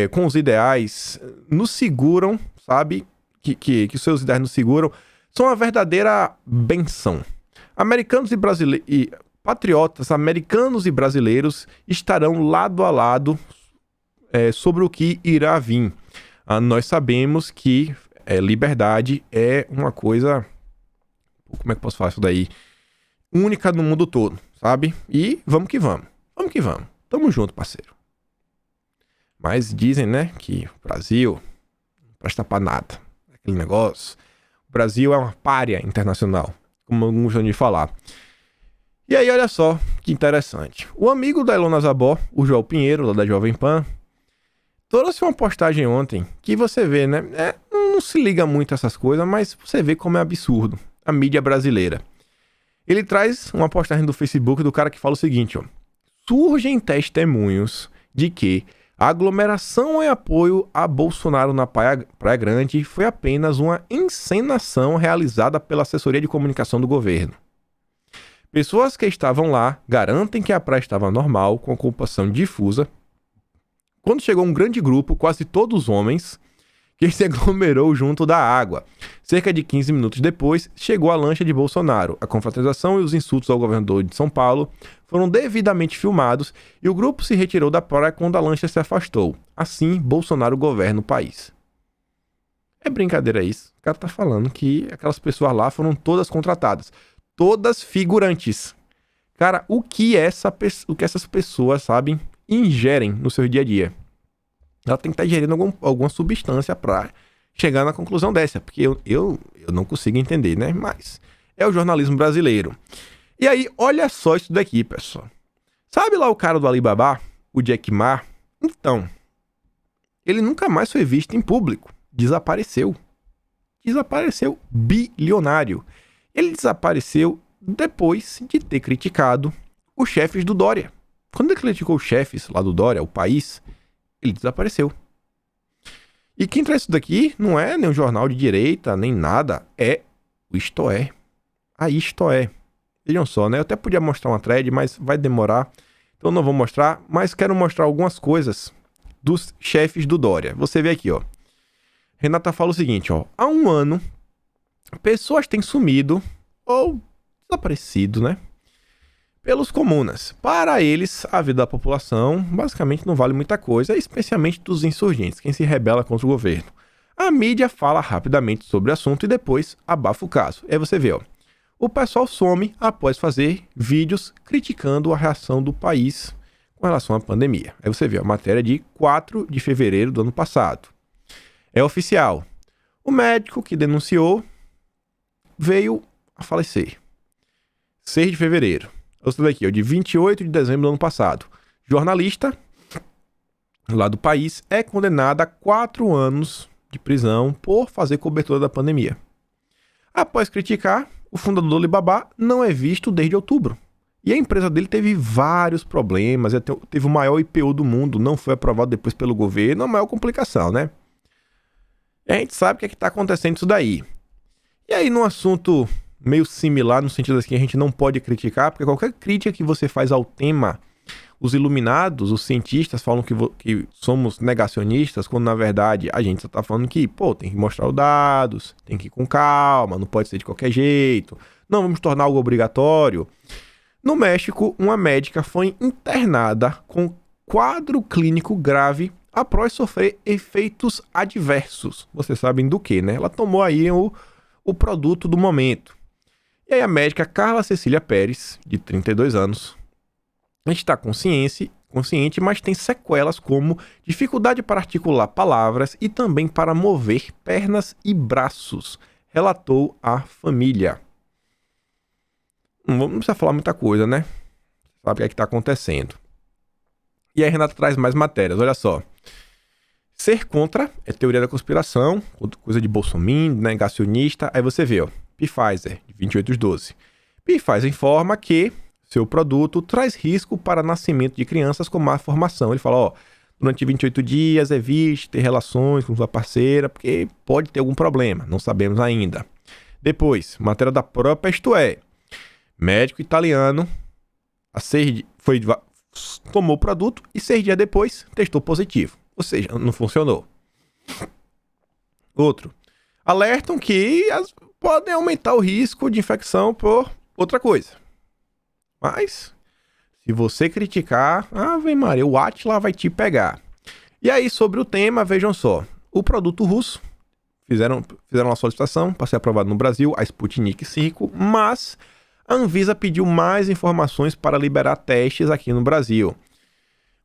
com os ideais nos seguram, sabe? Que os seus ideais nos seguram, são uma verdadeira benção. Patriotas americanos e brasileiros estarão lado a lado sobre o que irá vir. Nós sabemos que liberdade é uma coisa... Como é que eu posso falar isso daí? Única no mundo todo, sabe? E vamos que vamos. Vamos que vamos. Tamo junto, parceiro. Mas dizem, né, que o Brasil não presta pra nada. Aquele negócio. O Brasil é uma pária internacional, como alguns gostam de falar. E aí, olha só que interessante. O amigo da Ilona Zabó, o João Pinheiro, lá da Jovem Pan, trouxe uma postagem ontem que você vê, né? Não se liga muito a essas coisas, mas você vê como é absurdo a mídia brasileira. Ele traz uma postagem do Facebook do cara que fala o seguinte, surgem testemunhos de que A aglomeração em apoio a Bolsonaro na Praia Grande foi apenas uma encenação realizada pela assessoria de comunicação do governo. Pessoas que estavam lá garantem que a praia estava normal, com ocupação difusa, quando chegou um grande grupo, quase todos homens, que se aglomerou junto da água. Cerca de 15 minutos depois, chegou a lancha de Bolsonaro. A confraternização e os insultos ao governador de São Paulo foram devidamente filmados e o grupo se retirou da praia quando a lancha se afastou. Assim, Bolsonaro governa o país. É brincadeira isso. O cara tá falando que aquelas pessoas lá foram todas contratadas. Todas figurantes. Cara, o que essas pessoas, sabem, ingerem no seu dia a dia? Ela tem que estar ingerindo alguma substância para chegar na conclusão dessa, porque eu não consigo entender, né? Mas é o jornalismo brasileiro. E aí, olha só isso daqui, pessoal. Sabe lá o cara do Alibaba, o Jack Ma? Então, ele nunca mais foi visto em público. Desapareceu. Desapareceu bilionário. Ele desapareceu depois de ter criticado os chefes do Dória. Quando ele criticou os chefes lá do Dória, o país, ele desapareceu. E quem traz isso daqui não é nem um jornal de direita, nem nada. É o Isto É. A Isto É. Vejam só, né? Eu até podia mostrar uma thread, mas vai demorar. Então não vou mostrar, mas quero mostrar algumas coisas dos chefes do Dória. Você vê aqui, ó. Renata fala o seguinte, ó. Há um ano, pessoas têm sumido ou desaparecido, né? Pelos comunas. Para eles, a vida da população basicamente não vale muita coisa, especialmente dos insurgentes, quem se rebela contra o governo. A mídia fala rapidamente sobre o assunto e depois abafa o caso. Aí você vê, ó, o pessoal some após fazer vídeos criticando a reação do país com relação à pandemia. Aí você vê a matéria de 4 de fevereiro do ano passado. É oficial. O médico que denunciou veio a falecer. 6 de fevereiro. Outra daqui, ó, de 28 de dezembro do ano passado. Jornalista lá do país é condenada a 4 anos de prisão por fazer cobertura da pandemia. Após criticar, o fundador do Alibaba não é visto desde outubro. E a empresa dele teve vários problemas, teve o maior IPO do mundo, não foi aprovado depois pelo governo, a maior complicação, né? E a gente sabe o que é que tá acontecendo isso daí. E aí, num assunto meio similar, no sentido assim, que a gente não pode criticar, porque qualquer crítica que você faz ao tema, os iluminados, os cientistas falam que somos negacionistas, quando na verdade a gente só tá falando que, tem que mostrar os dados, tem que ir com calma, não pode ser de qualquer jeito, não vamos tornar algo obrigatório. No México, uma médica foi internada com quadro clínico grave após sofrer efeitos adversos. Vocês sabem do que, né? Ela tomou aí o produto do momento. E aí a médica Carla Cecília Pérez, de 32 anos, a gente está consciente, mas tem sequelas como dificuldade para articular palavras e também para mover pernas e braços, relatou a família. Não precisa falar muita coisa, né? Sabe o que está acontecendo. E aí a Renata traz mais matérias, olha só. Ser contra é teoria da conspiração, coisa de Bolsonaro, negacionista. Aí você vê, ó, Pfizer, de 28/12. Pfizer informa que seu produto traz risco para nascimento de crianças com má formação. Ele fala, ó, durante 28 dias evite ter relações com sua parceira, porque pode ter algum problema, não sabemos ainda. Depois, matéria da própria Isto É. Médico italiano tomou o produto e 6 dias depois testou positivo. Ou seja, não funcionou. Outro. Alertam que podem aumentar o risco de infecção por outra coisa. Mas, se você criticar, Ave Maria, o Átila vai te pegar. E aí, sobre o tema, vejam só. O produto russo, fizeram uma solicitação para ser aprovado no Brasil, a Sputnik V, mas a Anvisa pediu mais informações para liberar testes aqui no Brasil.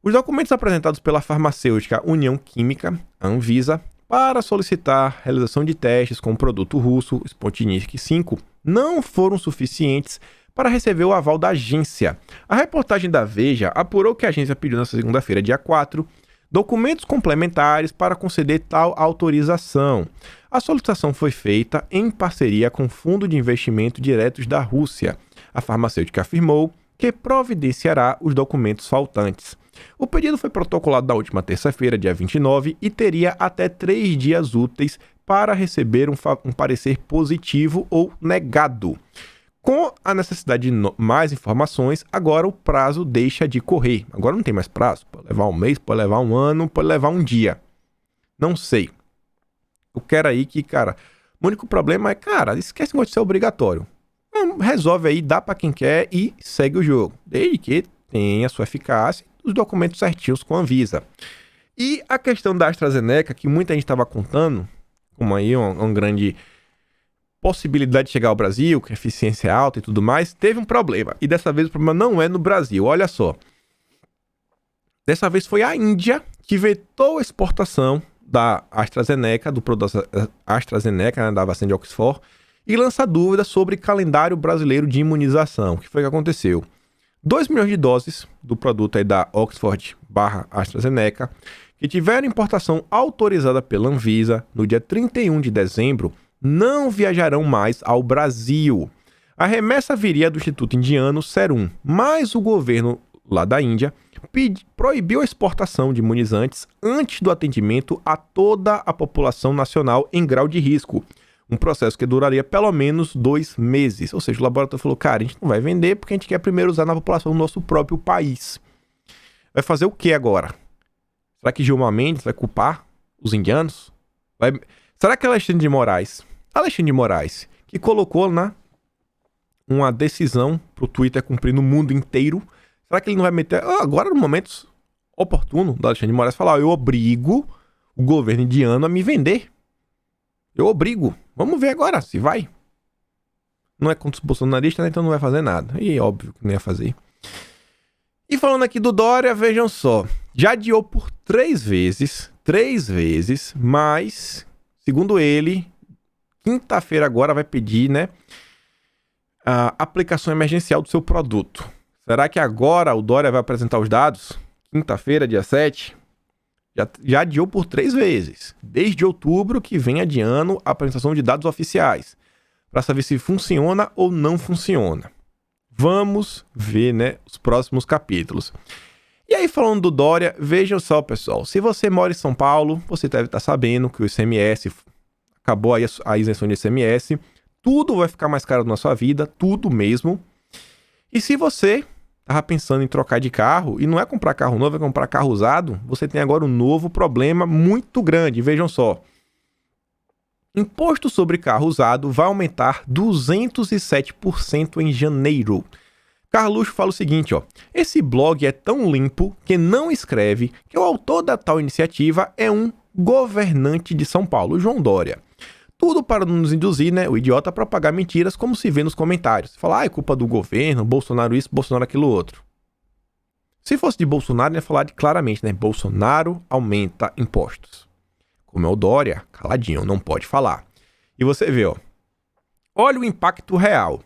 Os documentos apresentados pela farmacêutica União Química, a Anvisa, para solicitar a realização de testes com o produto russo Sputnik V não foram suficientes para receber o aval da agência. A reportagem da Veja apurou que a agência pediu nesta segunda-feira, dia 4, documentos complementares para conceder tal autorização. A solicitação foi feita em parceria com o Fundo de Investimento Diretos da Rússia. A farmacêutica afirmou que providenciará os documentos faltantes. O pedido foi protocolado na última terça-feira, dia 29, e teria até 3 dias úteis para receber um parecer positivo ou negado. Com a necessidade de mais informações, agora o prazo deixa de correr. Agora não tem mais prazo. Pode levar um mês, pode levar um ano, pode levar um dia. Não sei. Eu quero aí que, cara... O único problema é, cara, esquece de ser obrigatório. Resolve aí, dá pra quem quer e segue o jogo. Desde que tenha sua eficácia e os documentos certinhos com a Anvisa. E a questão da AstraZeneca, que muita gente estava contando, como aí uma grande... possibilidade de chegar ao Brasil, que a eficiência é alta e tudo mais, teve um problema. E dessa vez o problema não é no Brasil, olha só. Dessa vez foi a Índia que vetou a exportação da AstraZeneca, do produto AstraZeneca, né, da vacina de Oxford, e lança dúvidas sobre calendário brasileiro de imunização. O que foi que aconteceu? 2 milhões de doses do produto aí da Oxford/AstraZeneca, que tiveram importação autorizada pela Anvisa no dia 31 de dezembro, não viajarão mais ao Brasil. A remessa viria do Instituto Indiano Serum, mas o governo lá da Índia proibiu a exportação de imunizantes antes do atendimento a toda a população nacional em grau de risco. Um processo que duraria pelo menos 2 meses. Ou seja, o laboratório falou, cara, a gente não vai vender porque a gente quer primeiro usar na população do nosso próprio país. Vai fazer o que agora? Será que Gilmar Mendes vai culpar os indianos? Será que Alexandre de Moraes, que colocou uma decisão pro Twitter cumprir no mundo inteiro, será que ele não vai meter... agora, no momento oportuno do Alexandre de Moraes, falar, eu obrigo o governo indiano a me vender. Eu obrigo. Vamos ver agora se vai. Não é contra os bolsonaristas, né? Então não vai fazer nada. E é óbvio que não ia fazer. E falando aqui do Dória, vejam só. Já adiou por 3 vezes, mas, segundo ele, quinta-feira agora vai pedir, né, a aplicação emergencial do seu produto. Será que agora o Dória vai apresentar os dados? Quinta-feira, dia 7? Já adiou por 3 vezes. Desde outubro que vem adiando a apresentação de dados oficiais. Para saber se funciona ou não funciona. Vamos ver, né, os próximos capítulos. E aí, falando do Dória, vejam só, pessoal. Se você mora em São Paulo, você deve estar sabendo que o ICMS... acabou aí a isenção de ICMS. Tudo vai ficar mais caro na sua vida. Tudo mesmo. E se você... estava pensando em trocar de carro, e não é comprar carro novo, é comprar carro usado, você tem agora um novo problema muito grande. Vejam só. Imposto sobre carro usado vai aumentar 207% em janeiro. Carluxo fala o seguinte, ó. Esse blog é tão limpo que não escreve que o autor da tal iniciativa é um governante de São Paulo, João Dória. Tudo para nos induzir, né, o idiota a propagar mentiras, como se vê nos comentários. Falar, é culpa do governo, Bolsonaro isso, Bolsonaro aquilo outro. Se fosse de Bolsonaro, ia falar claramente, né, Bolsonaro aumenta impostos. Como é o Dória, caladinho, não pode falar. E você vê, ó, olha o impacto real.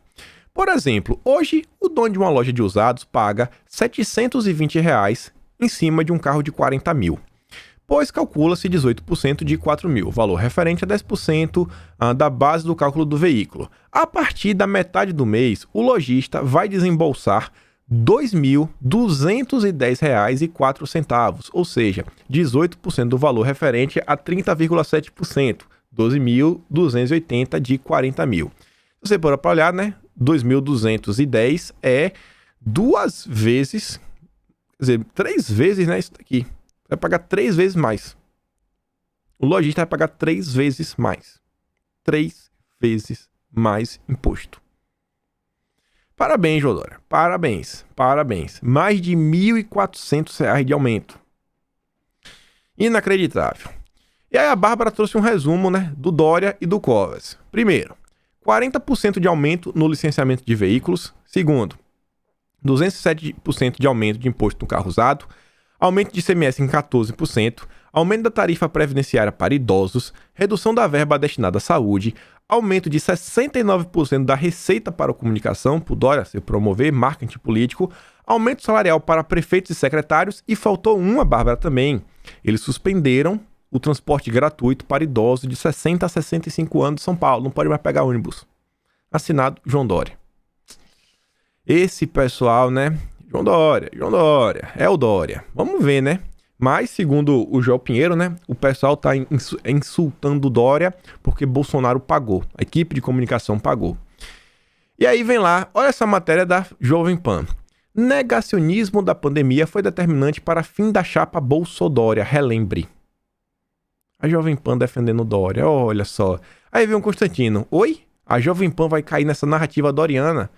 Por exemplo, hoje o dono de uma loja de usados paga R$ 720 em cima de um carro de 40 mil. Pois calcula-se 18% de 4 mil, valor referente a 10% da base do cálculo do veículo. A partir da metade do mês, o lojista vai desembolsar R$ 2.210,04, ou seja, 18% do valor referente a 30,7%, 12.280 de 40 mil. Se você for para olhar, né, 2.210 é 2 vezes, quer dizer, 3 vezes, né, isso daqui. Vai pagar 3 vezes mais. O lojista vai pagar 3 vezes mais. 3 vezes mais imposto. Parabéns, João Dória. Parabéns. Mais de R$ 1.400 de aumento. Inacreditável. E aí a Bárbara trouxe um resumo, né, do Dória e do Covas. Primeiro, 40% de aumento no licenciamento de veículos. Segundo, 207% de aumento de imposto no carro usado. Aumento de ICMS em 14%, aumento da tarifa previdenciária para idosos, redução da verba destinada à saúde, aumento de 69% da receita para a comunicação, por Dória se promover marketing político, aumento salarial para prefeitos e secretários e faltou uma, Bárbara, também. Eles suspenderam o transporte gratuito para idosos de 60 a 65 anos de São Paulo. Não pode mais pegar ônibus. Assinado João Dória. Esse pessoal, né? João Dória, é o Dória. Vamos ver, né? Mas, segundo o João Pinheiro, né? O pessoal tá insultando o Dória porque Bolsonaro pagou. A equipe de comunicação pagou. E aí vem lá, olha essa matéria da Jovem Pan. Negacionismo da pandemia foi determinante para fim da chapa Bolsodória, relembre. A Jovem Pan defendendo o Dória, olha só. Aí vem o Constantino. Oi? A Jovem Pan vai cair nessa narrativa doriana?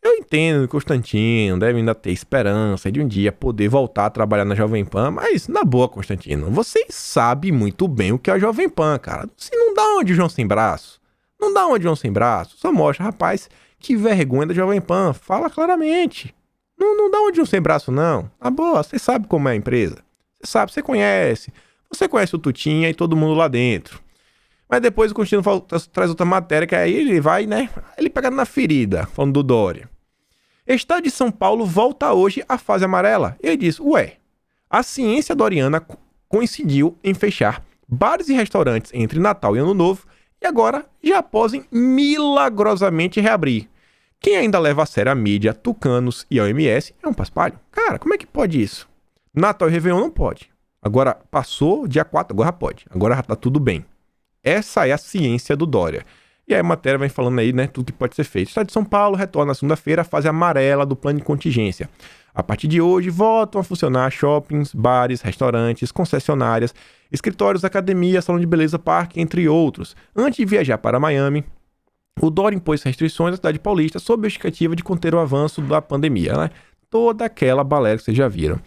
Eu entendo que o Constantino deve ainda ter esperança de um dia poder voltar a trabalhar na Jovem Pan, mas na boa, Constantino, vocês sabem muito bem o que é a Jovem Pan, cara. Você não dá onde João sem braço. Não dá onde João sem braço. Só mostra, rapaz, que vergonha da Jovem Pan. Fala claramente. Não dá onde João sem braço, não. Na boa, você sabe como é a empresa. Você sabe, você conhece. Você conhece o Tutinha e todo mundo lá dentro. Mas depois o Constantino traz outra matéria, que aí ele vai, né? Ele pega na ferida, falando do Dória. Estado de São Paulo volta hoje à fase amarela. Ele diz, a ciência doriana coincidiu em fechar bares e restaurantes entre Natal e Ano Novo e agora já podem milagrosamente reabrir. Quem ainda leva a sério a mídia, tucanos e a OMS é um paspalho. Cara, como é que pode isso? Natal e Réveillon não pode. Agora passou dia 4, agora pode. Agora já tá tudo bem. Essa é a ciência do Dória. E aí a matéria vem falando aí, né, tudo que pode ser feito. O Estado de São Paulo retorna na segunda-feira a fase amarela do plano de contingência. A partir de hoje, voltam a funcionar shoppings, bares, restaurantes, concessionárias, escritórios, academias, salão de beleza, parque, entre outros. Antes de viajar para Miami, o Dória impôs restrições à cidade paulista sob a justificativa de conter o avanço da pandemia, né? Toda aquela balela que vocês já viram.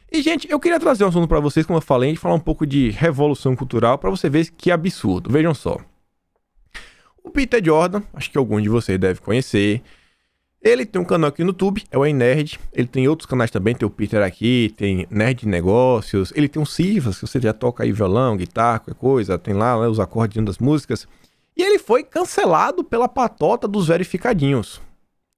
E, gente, eu queria trazer um assunto para vocês, como eu falei, de falar um pouco de revolução cultural, para você ver que absurdo. Vejam só. O Peter Jordan, acho que algum de vocês deve conhecer. Ele tem um canal aqui no YouTube, é o iNerd. Ele tem outros canais também, tem o Peter aqui, tem Nerd de Negócios. Ele tem um Cifras, que você já toca aí violão, guitarra, qualquer coisa. Tem lá, né, os acordes das músicas. E ele foi cancelado pela patota dos verificadinhos.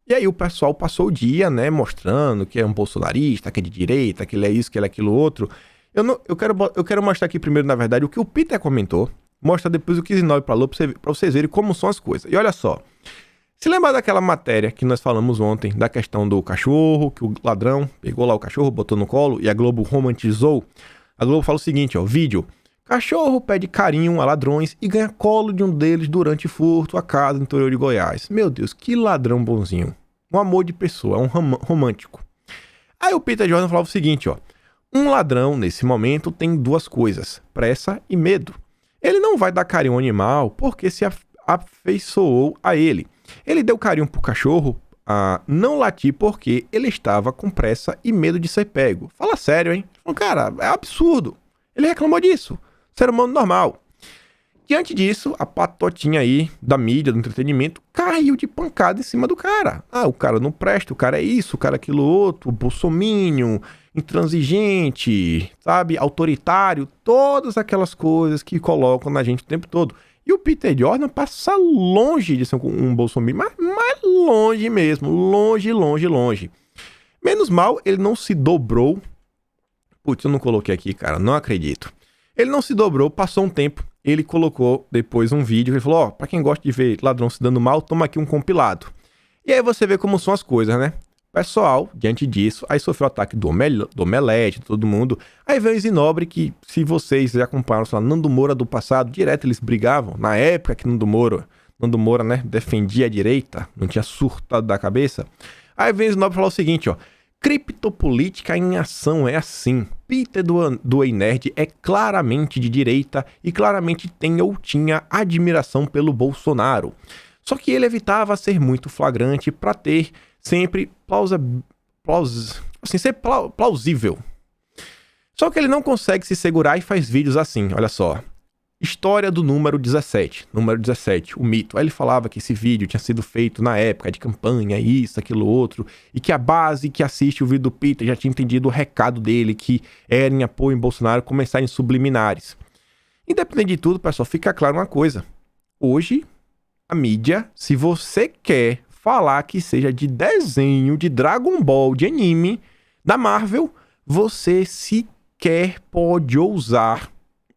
E aí o pessoal passou o dia, né, mostrando que é um bolsonarista, que é de direita, que ele é isso, que ele é aquilo outro. Eu quero mostrar aqui primeiro, na verdade, o que o Peter comentou. Mostra depois o 15/9 pra vocês verem como são as coisas. E olha só. Se lembra daquela matéria que nós falamos ontem, da questão do cachorro, que o ladrão pegou lá o cachorro, botou no colo e a Globo romantizou? A Globo fala o seguinte, ó, vídeo. Cachorro pede carinho a ladrões e ganha colo de um deles durante furto à casa no interior de Goiás. Meu Deus, que ladrão bonzinho. Um amor de pessoa, um romântico. Aí o Peter Jordan falava o seguinte, ó. Um ladrão, nesse momento, tem duas coisas, pressa e medo. Ele não vai dar carinho ao animal porque se afeiçoou a ele. Ele deu carinho pro cachorro a não latir porque ele estava com pressa e medo de ser pego. Fala sério, hein? Cara, é absurdo. Ele reclamou disso. Ser humano normal. Diante disso, a patotinha aí da mídia, do entretenimento, caiu de pancada em cima do cara. Ah, o cara não presta, o cara é isso, o cara é aquilo outro, bolsominion, intransigente, sabe, autoritário, todas aquelas coisas que colocam na gente o tempo todo. E o Peter Jordan passa longe de ser um bolsominion, mas longe mesmo, longe, longe, longe. Menos mal, ele não se dobrou. Putz, eu não coloquei aqui, cara, não acredito. Ele não se dobrou, passou um tempo, ele colocou depois um vídeo, ele falou, pra quem gosta de ver ladrão se dando mal, toma aqui um compilado. E aí você vê como são as coisas, né? Pessoal, diante disso, aí sofreu o ataque do Omelete, todo mundo. Aí veio o Zinobre, que se vocês já acompanharam, sei lá, Nando Moura do passado, direto eles brigavam. Na época que Nando Moura, né, defendia a direita, não tinha surtado da cabeça. Aí vem o Zinobre falar o seguinte, ó. Criptopolítica em ação é assim. Peter do iNerd é claramente de direita e claramente tem ou tinha admiração pelo Bolsonaro. Só que ele evitava ser muito flagrante para ter sempre ser plausível. Só que ele não consegue se segurar e faz vídeos assim, olha só. História do número 17, o mito. Aí ele falava que esse vídeo tinha sido feito na época de campanha, isso, aquilo, outro, e que a base que assiste o vídeo do Peter já tinha entendido o recado dele, que era em apoio em Bolsonaro, começar em subliminares. Independente de tudo, pessoal, fica claro uma coisa. Hoje, a mídia, se você quer falar que seja de desenho, de Dragon Ball, de anime, da Marvel, você sequer pode ousar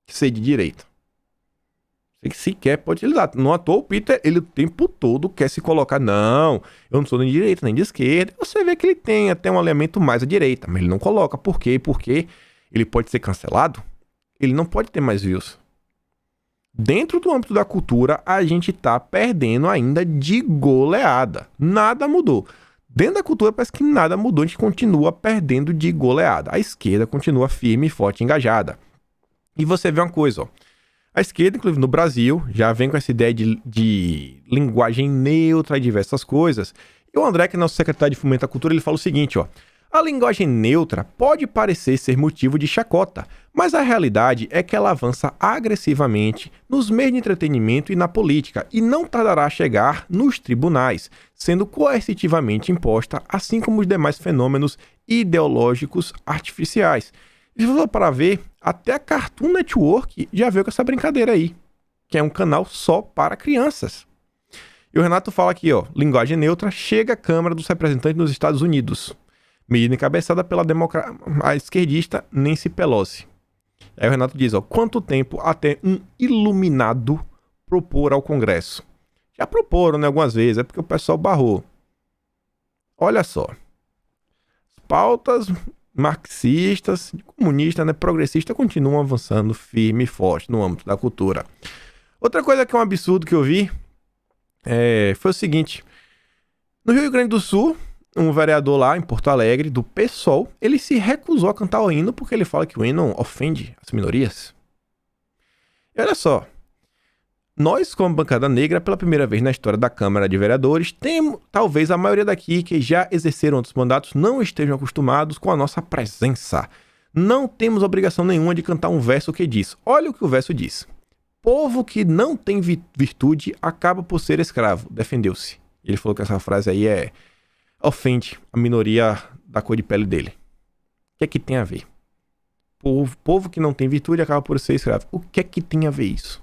ser de direita. Você que sequer pode utilizar. Não à toa o Peter, ele o tempo todo quer se colocar. Não, eu não sou nem de direita, nem de esquerda. Você vê que ele tem até um alinhamento mais à direita, mas ele não coloca. Por quê? Porque ele pode ser cancelado. Ele não pode ter mais views. Dentro do âmbito da cultura, a gente tá perdendo ainda de goleada. Nada mudou. Dentro da cultura parece que nada mudou. A gente continua perdendo de goleada. A esquerda continua firme, forte e engajada. E você vê uma coisa, ó. A esquerda, inclusive no Brasil, já vem com essa ideia de linguagem neutra e diversas coisas. E o André, que é nosso secretário de Fomento à Cultura, ele fala o seguinte, ó. A linguagem neutra pode parecer ser motivo de chacota, mas a realidade é que ela avança agressivamente nos meios de entretenimento e na política e não tardará a chegar nos tribunais, sendo coercitivamente imposta, assim como os demais fenômenos ideológicos artificiais. E se for para ver, até a Cartoon Network já veio com essa brincadeira aí, que é um canal só para crianças. E o Renato fala aqui, ó, linguagem neutra chega à Câmara dos Representantes nos Estados Unidos. Medida encabeçada pela a esquerdista Nancy Pelosi. Aí o Renato diz, ó, quanto tempo até um iluminado propor ao Congresso? Já proporam, né, algumas vezes, é porque o pessoal barrou. Olha só. Pautas marxistas, comunistas, né, progressistas continuam avançando firme e forte no âmbito da cultura. Outra coisa que é um absurdo que eu vi foi o seguinte. No Rio Grande do Sul, um vereador lá em Porto Alegre, do PSOL, ele se recusou a cantar o hino porque ele fala que o hino ofende as minorias. E olha só, nós, como bancada negra, pela primeira vez na história da Câmara de Vereadores, temos, talvez a maioria daqui que já exerceram outros mandatos não estejam acostumados com a nossa presença. Não temos obrigação nenhuma de cantar um verso que diz. Olha o que o verso diz. Povo que não tem virtude acaba por ser escravo. Defendeu-se. Ele falou que essa frase aí ofende a minoria da cor de pele dele. O que é que tem a ver? Povo que não tem virtude acaba por ser escravo. O que é que tem a ver isso?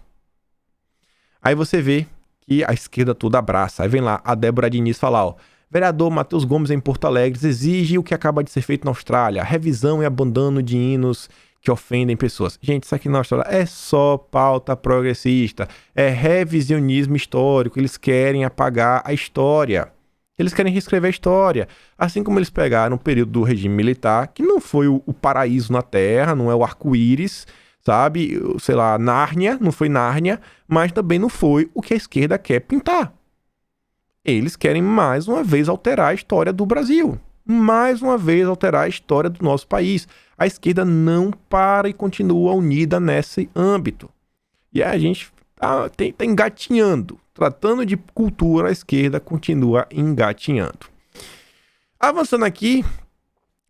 Aí você vê que a esquerda toda abraça. Aí vem lá a Débora Diniz falar, ó. Vereador Matheus Gomes em Porto Alegre exige o que acaba de ser feito na Austrália. Revisão e abandono de hinos que ofendem pessoas. Gente, isso aqui na Austrália é só pauta progressista. É revisionismo histórico. Eles querem apagar a história. Eles querem reescrever a história. Assim como eles pegaram o período do regime militar, que não foi o paraíso na Terra, não é o arco-íris, sabe? Sei lá, Nárnia, não foi Nárnia, mas também não foi o que a esquerda quer pintar. Eles querem mais uma vez alterar a história do Brasil. Mais uma vez alterar a história do nosso país. A esquerda não para e continua unida nesse âmbito. E a gente tá engatinhando. Tratando de cultura, a esquerda continua engatinhando. Avançando aqui,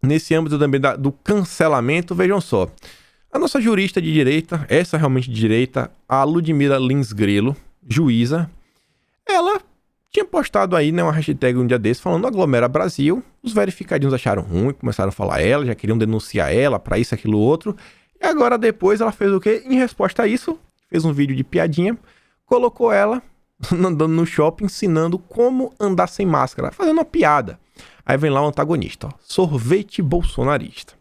nesse âmbito também do cancelamento, vejam só. A nossa jurista de direita, essa realmente de direita, a Ludmila Lins Grilo, juíza, ela tinha postado aí, né, uma hashtag um dia desse falando Aglomera Brasil. Os verificadinhos acharam ruim, começaram a falar ela, já queriam denunciar ela pra isso, aquilo, outro. E agora depois ela fez o quê? Em resposta a isso, fez um vídeo de piadinha, colocou ela andando no shopping, ensinando como andar sem máscara, fazendo uma piada. Aí vem lá o antagonista, ó, sorvete bolsonarista.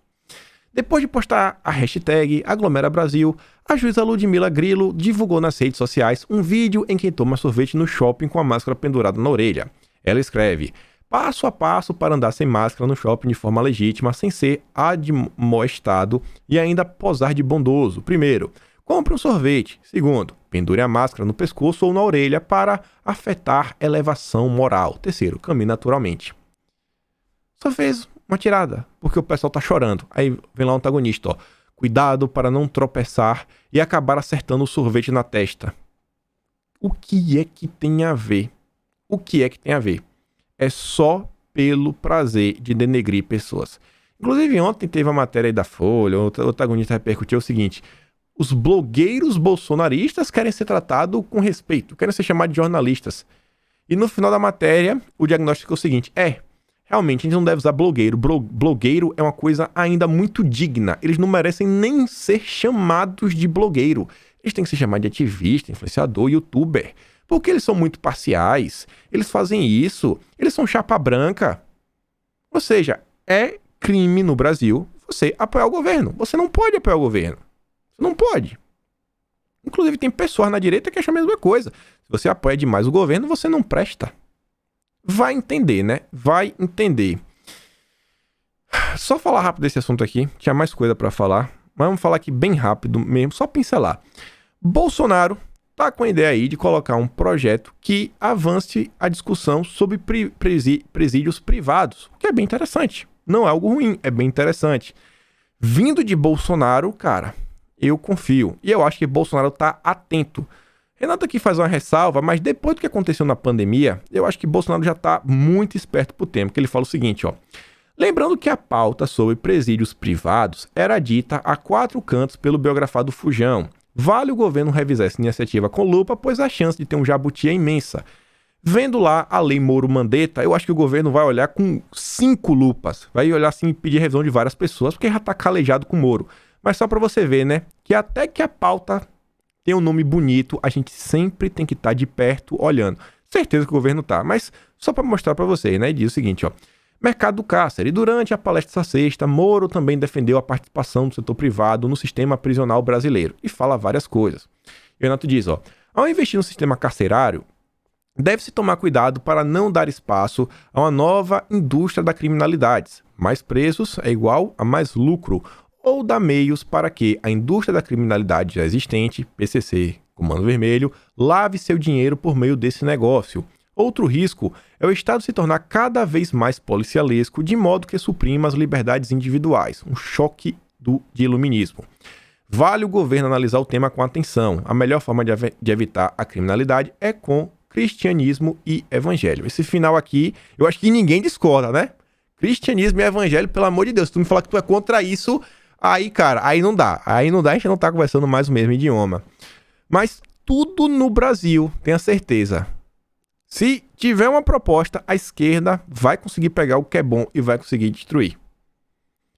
Depois de postar a hashtag Aglomera Brasil, a juíza Ludmila Grilo divulgou nas redes sociais um vídeo em que toma sorvete no shopping com a máscara pendurada na orelha. Ela escreve, passo a passo para andar sem máscara no shopping de forma legítima, sem ser admoestado e ainda posar de bondoso. Primeiro, compre um sorvete. Segundo, pendure a máscara no pescoço ou na orelha para afetar elevação moral. Terceiro, caminhe naturalmente. Só fez uma tirada, porque o pessoal tá chorando. Aí vem lá o antagonista, ó. Cuidado para não tropeçar e acabar acertando o sorvete na testa. O que é que tem a ver? O que é que tem a ver? É só pelo prazer de denegrir pessoas. Inclusive ontem teve a matéria aí da Folha, o antagonista repercutiu o seguinte... Os blogueiros bolsonaristas querem ser tratados com respeito, querem ser chamados de jornalistas. E no final da matéria, o diagnóstico é o seguinte, realmente a gente não deve usar blogueiro. Blogueiro é uma coisa ainda muito digna. Eles não merecem nem ser chamados de blogueiro. Eles têm que ser chamados de ativista, influenciador, youtuber. Porque eles são muito parciais. Eles fazem isso. Eles são chapa branca. Ou seja, é crime no Brasil você apoiar o governo. Você não pode apoiar o governo. Você não pode. Inclusive tem pessoas na direita que acham a mesma coisa. Se você apoia demais o governo, você não presta. Vai entender, né? Vai entender. Só falar rápido desse assunto aqui, tinha mais coisa pra falar, mas vamos falar aqui bem rápido mesmo, só pincelar. Bolsonaro tá com a ideia aí de colocar um projeto que avance a discussão sobre presídios privados, o que é bem interessante. Não é algo ruim, é bem interessante. Vindo de Bolsonaro, cara, eu confio. E eu acho que Bolsonaro tá atento. Renato aqui faz uma ressalva, mas depois do que aconteceu na pandemia, eu acho que Bolsonaro já tá muito esperto pro tempo, que ele fala o seguinte, ó. Lembrando que a pauta sobre presídios privados era dita a 4 cantos pelo biografado Fujão. Vale o governo revisar essa iniciativa com lupa, pois a chance de ter um jabuti é imensa. Vendo lá a lei Moro-Mandetta, eu acho que o governo vai olhar com 5 lupas. Vai olhar assim e pedir revisão de várias pessoas, porque já tá calejado com Moro. Mas só pra você ver, né, que até que a pauta tem um nome bonito, a gente sempre tem que estar de perto olhando. Certeza que o governo tá, mas só pra mostrar pra vocês, né, diz o seguinte, ó. Mercado do cárcere. E durante a palestra essa sexta, Moro também defendeu a participação do setor privado no sistema prisional brasileiro e fala várias coisas. E o Renato diz, ó, ao investir no sistema carcerário, deve-se tomar cuidado para não dar espaço a uma nova indústria da criminalidade. Mais presos é igual a mais lucro, ou dar meios para que a indústria da criminalidade já existente, PCC, Comando Vermelho, lave seu dinheiro por meio desse negócio. Outro risco é o Estado se tornar cada vez mais policialesco, de modo que suprima as liberdades individuais, um choque de iluminismo. Vale o governo analisar o tema com atenção. A melhor forma de evitar a criminalidade é com cristianismo e evangelho. Esse final aqui, eu acho que ninguém discorda, né? Cristianismo e evangelho, pelo amor de Deus, se tu me falar que tu é contra isso, aí, cara, aí não dá. Aí não dá, a gente não tá conversando mais o mesmo idioma. Mas tudo no Brasil, tenha certeza. Se tiver uma proposta, a esquerda vai conseguir pegar o que é bom e vai conseguir destruir.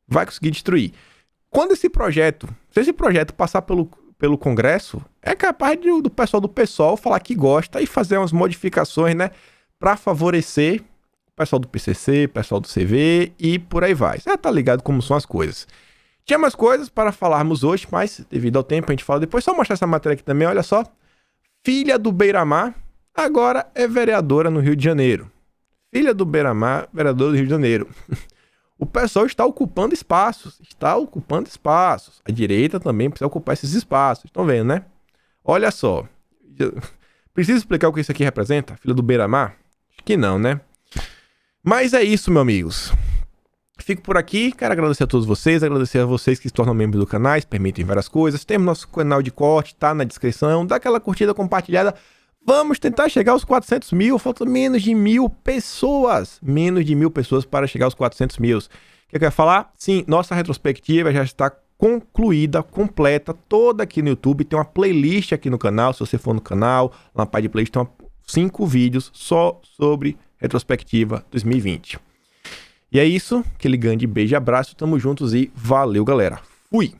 Vai conseguir destruir. Quando se esse projeto passar pelo Congresso, é capaz do pessoal do PSOL falar que gosta e fazer umas modificações, né? Pra favorecer o pessoal do PCC, o pessoal do CV e por aí vai. Você já tá ligado como são as coisas. Tinha mais coisas para falarmos hoje, mas devido ao tempo a gente fala depois. Só mostrar essa matéria aqui também, olha só. Filha do Beiramar agora é vereadora no Rio de Janeiro. Filha do Beiramar, vereadora do Rio de Janeiro. O pessoal está ocupando espaços. A direita também precisa ocupar esses espaços. Estão vendo, né? Olha só. Preciso explicar o que isso aqui representa? Filha do Beiramar? Acho que não, né? Mas é isso, meus amigos. Fico por aqui. Quero agradecer a todos vocês. Agradecer a vocês que se tornam membros do canal. Permitem várias coisas. Temos nosso canal de corte. Tá na descrição. Dá aquela curtida compartilhada. Vamos tentar chegar aos 400 mil. Faltam menos de 1.000 pessoas. Menos de 1.000 pessoas para chegar aos 400 mil. O que eu quero falar? Sim, nossa retrospectiva já está concluída, completa, toda aqui no YouTube. Tem uma playlist aqui no canal. Se você for no canal, na parte de playlist, tem 5 vídeos só sobre retrospectiva 2020. E é isso. Aquele grande beijo e abraço. Tamo juntos e valeu, galera. Fui!